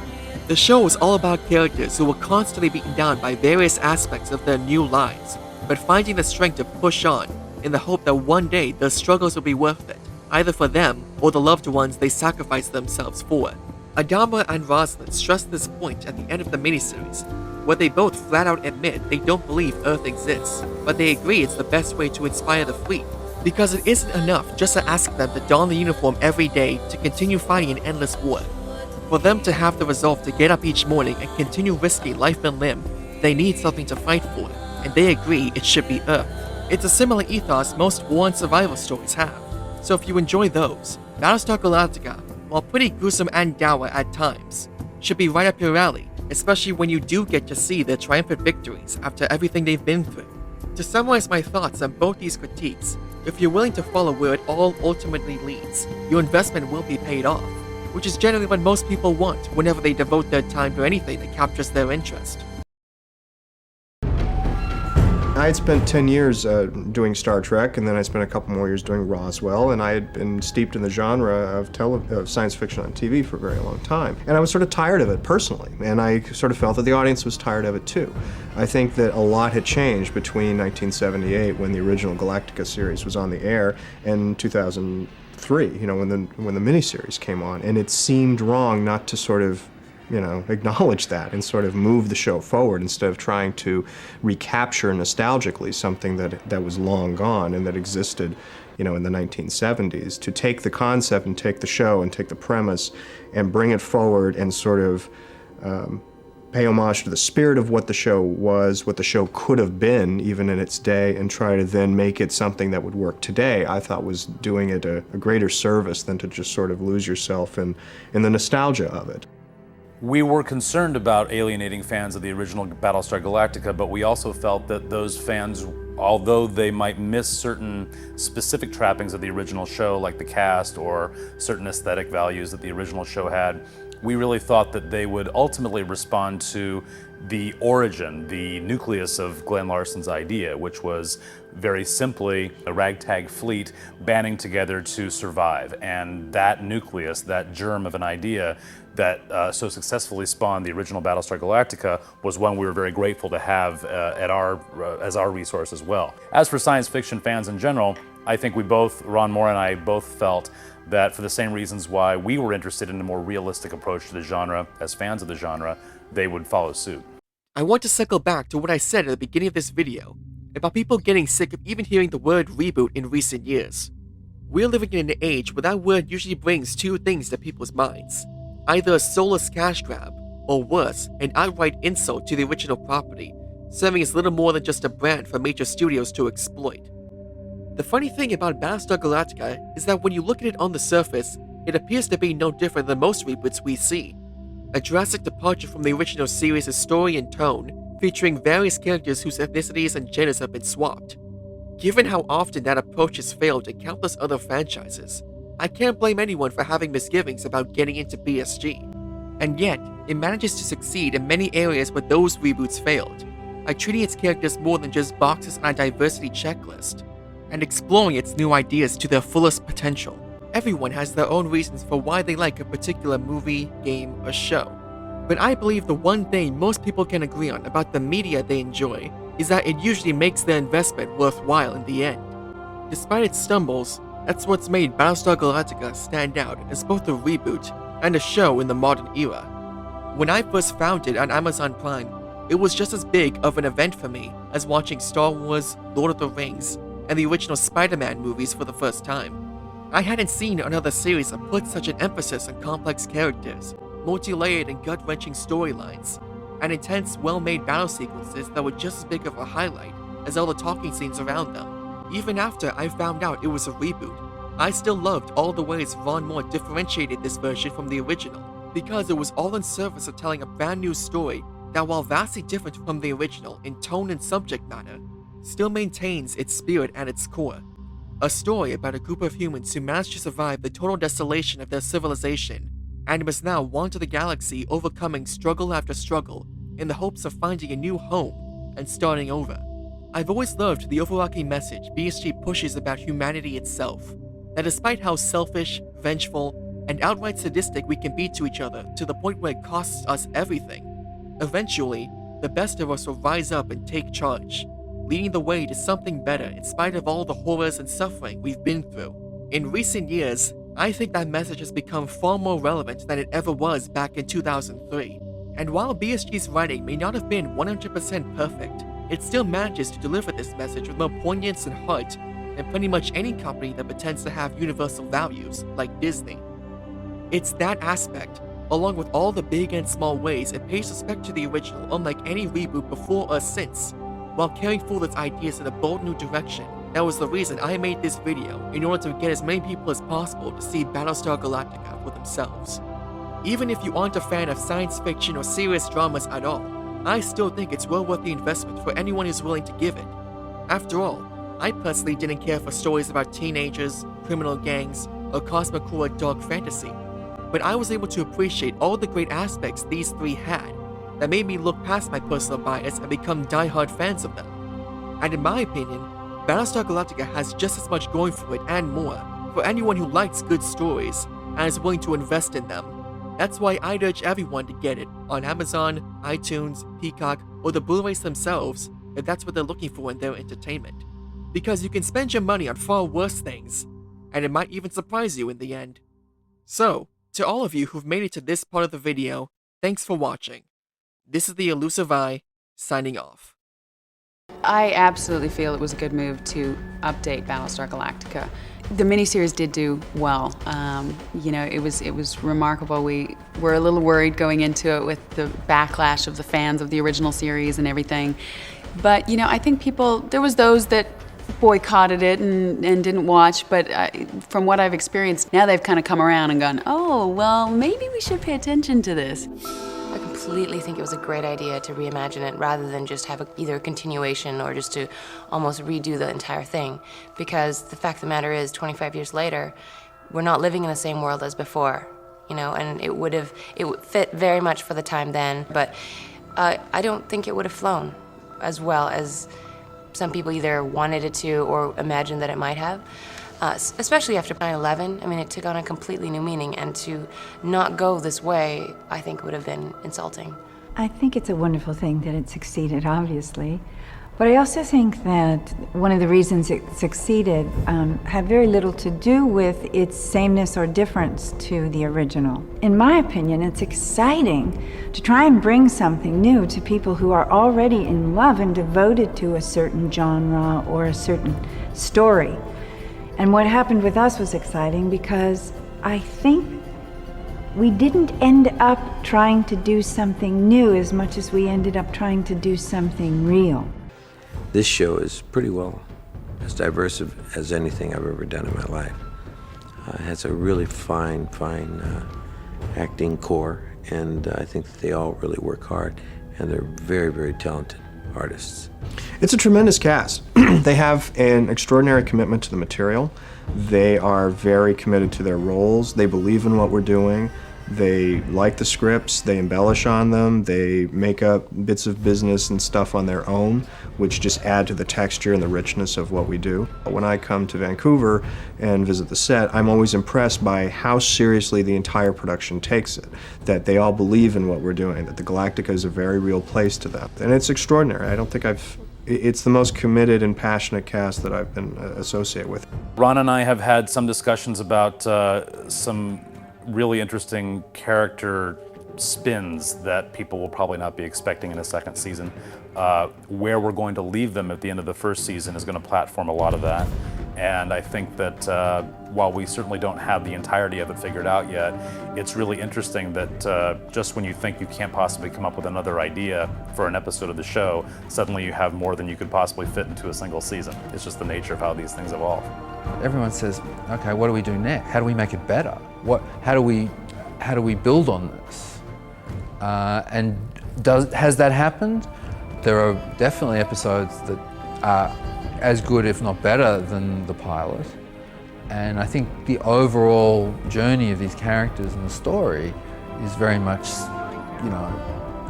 The show is all about characters who were constantly beaten down by various aspects of their new lives, but finding the strength to push on in the hope that one day their struggles will be worth it, either for them or the loved ones they sacrificed themselves for. Adama and Rosalind stress this point at the end of the miniseries, where they both flat out admit they don't believe Earth exists, but they agree it's the best way to inspire the fleet, because it isn't enough just to ask them to don the uniform every day to continue fighting an endless war. For them to have the resolve to get up each morning and continue risking life and limb, they need something to fight for, and they agree it should be Earth. It's a similar ethos most war and survival stories have, so if you enjoy those, Battlestar Galactica, while pretty gruesome and dour at times, should be right up your alley, especially when you do get to see their triumphant victories after everything they've been through. To summarize my thoughts on both these critiques, if you're willing to follow where it all ultimately leads, your investment will be paid off, which is generally what most people want whenever they devote their time to anything that captures their interest. I had spent 10 years doing Star Trek, and then I spent a couple more years doing Roswell, and I had been steeped in the genre of science fiction on TV for a very long time. And I was sort of tired of it personally, and I sort of felt that the audience was tired of it too. I think that a lot had changed between 1978, when the original Galactica series was on the air, and 2003, when the miniseries came on, and it seemed wrong not to sort of acknowledge that and sort of move the show forward instead of trying to recapture nostalgically something that was long gone and that existed, in the 1970s. To take the concept and take the show and take the premise and bring it forward and sort of pay homage to the spirit of what the show was, what the show could have been even in its day, and try to then make it something that would work today, I thought was doing it a greater service than to just sort of lose yourself in the nostalgia of it. We were concerned about alienating fans of the original Battlestar Galactica, but we also felt that those fans, although they might miss certain specific trappings of the original show, like the cast or certain aesthetic values that the original show had, we really thought that they would ultimately respond to the origin, the nucleus of Glenn Larson's idea, which was very simply a ragtag fleet banding together to survive. And that nucleus, that germ of an idea that so successfully spawned the original Battlestar Galactica, was one we were very grateful to have as our resource as well. As for science fiction fans in general, I think we both, Ron Moore and I, both felt that for the same reasons why we were interested in a more realistic approach to the genre, as fans of the genre, they would follow suit. I want to circle back to what I said at the beginning of this video about people getting sick of even hearing the word reboot in recent years. We're living in an age where that word usually brings two things to people's minds: either a soulless cash grab, or worse, an outright insult to the original property, serving as little more than just a brand for major studios to exploit. The funny thing about Battlestar Galactica is that when you look at it on the surface, it appears to be no different than most reboots we see. A drastic departure from the original series' story and tone, featuring various characters whose ethnicities and genders have been swapped. Given how often that approach has failed in countless other franchises, I can't blame anyone for having misgivings about getting into BSG. And yet, it manages to succeed in many areas where those reboots failed, by treating its characters more than just boxes on a diversity checklist, and exploring its new ideas to their fullest potential. Everyone has their own reasons for why they like a particular movie, game, or show. But I believe the one thing most people can agree on about the media they enjoy is that it usually makes their investment worthwhile in the end. Despite its stumbles, that's what's made Battlestar Galactica stand out as both a reboot and a show in the modern era. When I first found it on Amazon Prime, it was just as big of an event for me as watching Star Wars, Lord of the Rings, and the original Spider-Man movies for the first time. I hadn't seen another series that put such an emphasis on complex characters, multi-layered and gut-wrenching storylines, and intense, well-made battle sequences that were just as big of a highlight as all the talking scenes around them. Even after I found out it was a reboot, I still loved all the ways Ron Moore differentiated this version from the original, because it was all in service of telling a brand new story that, while vastly different from the original in tone and subject matter, still maintains its spirit at its core. A story about a group of humans who managed to survive the total desolation of their civilization and must now wander the galaxy, overcoming struggle after struggle in the hopes of finding a new home and starting over. I've always loved the overarching message BSG pushes about humanity itself, that despite how selfish, vengeful, and outright sadistic we can be to each other to the point where it costs us everything, eventually, the best of us will rise up and take charge, leading the way to something better in spite of all the horrors and suffering we've been through. In recent years, I think that message has become far more relevant than it ever was back in 2003. And while BSG's writing may not have been 100% perfect, it still manages to deliver this message with more poignance and heart than pretty much any company that pretends to have universal values, like Disney. It's that aspect, along with all the big and small ways it pays respect to the original unlike any reboot before or since, while carrying forward its ideas in a bold new direction, that was the reason I made this video, in order to get as many people as possible to see Battlestar Galactica for themselves. Even if you aren't a fan of science fiction or serious dramas at all, I still think it's well worth the investment for anyone who's willing to give it. After all, I personally didn't care for stories about teenagers, criminal gangs, or cosmic or dark fantasy, but I was able to appreciate all the great aspects these three had that made me look past my personal bias and become die-hard fans of them. And in my opinion, Battlestar Galactica has just as much going for it and more for anyone who likes good stories and is willing to invest in them. That's why I'd urge everyone to get it on Amazon, iTunes, Peacock, or the Blu-rays themselves if that's what they're looking for in their entertainment. Because you can spend your money on far worse things, and it might even surprise you in the end. So, to all of you who've made it to this part of the video, thanks for watching. This is the Elusive Eye, signing off. I absolutely feel it was a good move to update Battlestar Galactica. The miniseries did do well. You know, it was remarkable. We were a little worried going into it with the backlash of the fans of the original series and everything. But, you know, I think there was those that boycotted it and didn't watch, but from what I've experienced, now they've kind of come around and gone, oh, well, maybe we should pay attention to this. I completely think it was a great idea to reimagine it rather than just have either a continuation or just to almost redo the entire thing. Because the fact of the matter is, 25 years later, we're not living in the same world as before, you know, and it would fit very much for the time then, but I don't think it would have flown as well as some people either wanted it to or imagined that it might have. Especially after 9/11, I mean, it took on a completely new meaning, and to not go this way, I think would have been insulting. I think it's a wonderful thing that it succeeded, obviously. But I also think that one of the reasons it succeeded had very little to do with its sameness or difference to the original. In my opinion, it's exciting to try and bring something new to people who are already in love and devoted to a certain genre or a certain story. And what happened with us was exciting because I think we didn't end up trying to do something new as much as we ended up trying to do something real. This show is pretty well as diverse as anything I've ever done in my life. It has a really fine acting core, and I think that they all really work hard, and they're very, very talented artists. It's a tremendous cast. They have an extraordinary commitment to the material. They are very committed to their roles. They believe in what we're doing. They like the scripts, they embellish on them, they make up bits of business and stuff on their own, which just add to the texture and the richness of what we do. When I come to Vancouver and visit the set, I'm always impressed by how seriously the entire production takes it, that they all believe in what we're doing, that the Galactica is a very real place to them. And it's extraordinary. I don't think it's the most committed and passionate cast that I've been associated with. Ron and I have had some discussions about some really interesting character spins that people will probably not be expecting in a second season. Where we're going to leave them at the end of the first season is going to platform a lot of that. And I think that while we certainly don't have the entirety of it figured out yet, it's really interesting that just when you think you can't possibly come up with another idea for an episode of the show, suddenly you have more than you could possibly fit into a single season. It's just the nature of how these things evolve. Everyone says, okay, what do we do next? How do we make it better? How do we build on this? And has that happened? There are definitely episodes that are as good, if not better, than the pilot. And I think the overall journey of these characters and the story is very much, you know,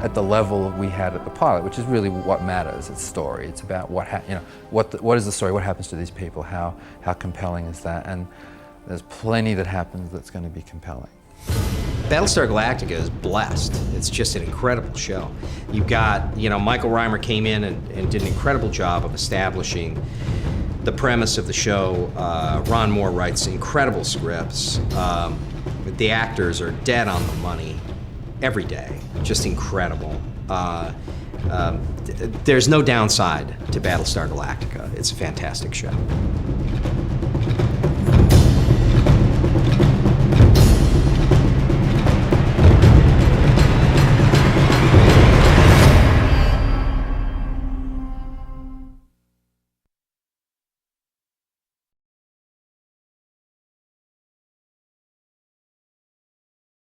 at the level we had at the pilot, which is really what matters. It's story. It's about what is the story? What happens to these people? How compelling is that? And there's plenty that happens that's going to be compelling. Battlestar Galactica is blessed. It's just an incredible show. You've got, you know, Michael Reimer came in and did an incredible job of establishing the premise of the show. Ron Moore writes incredible scripts. The actors are dead on the money every day. Just incredible. There's no downside to Battlestar Galactica. It's a fantastic show.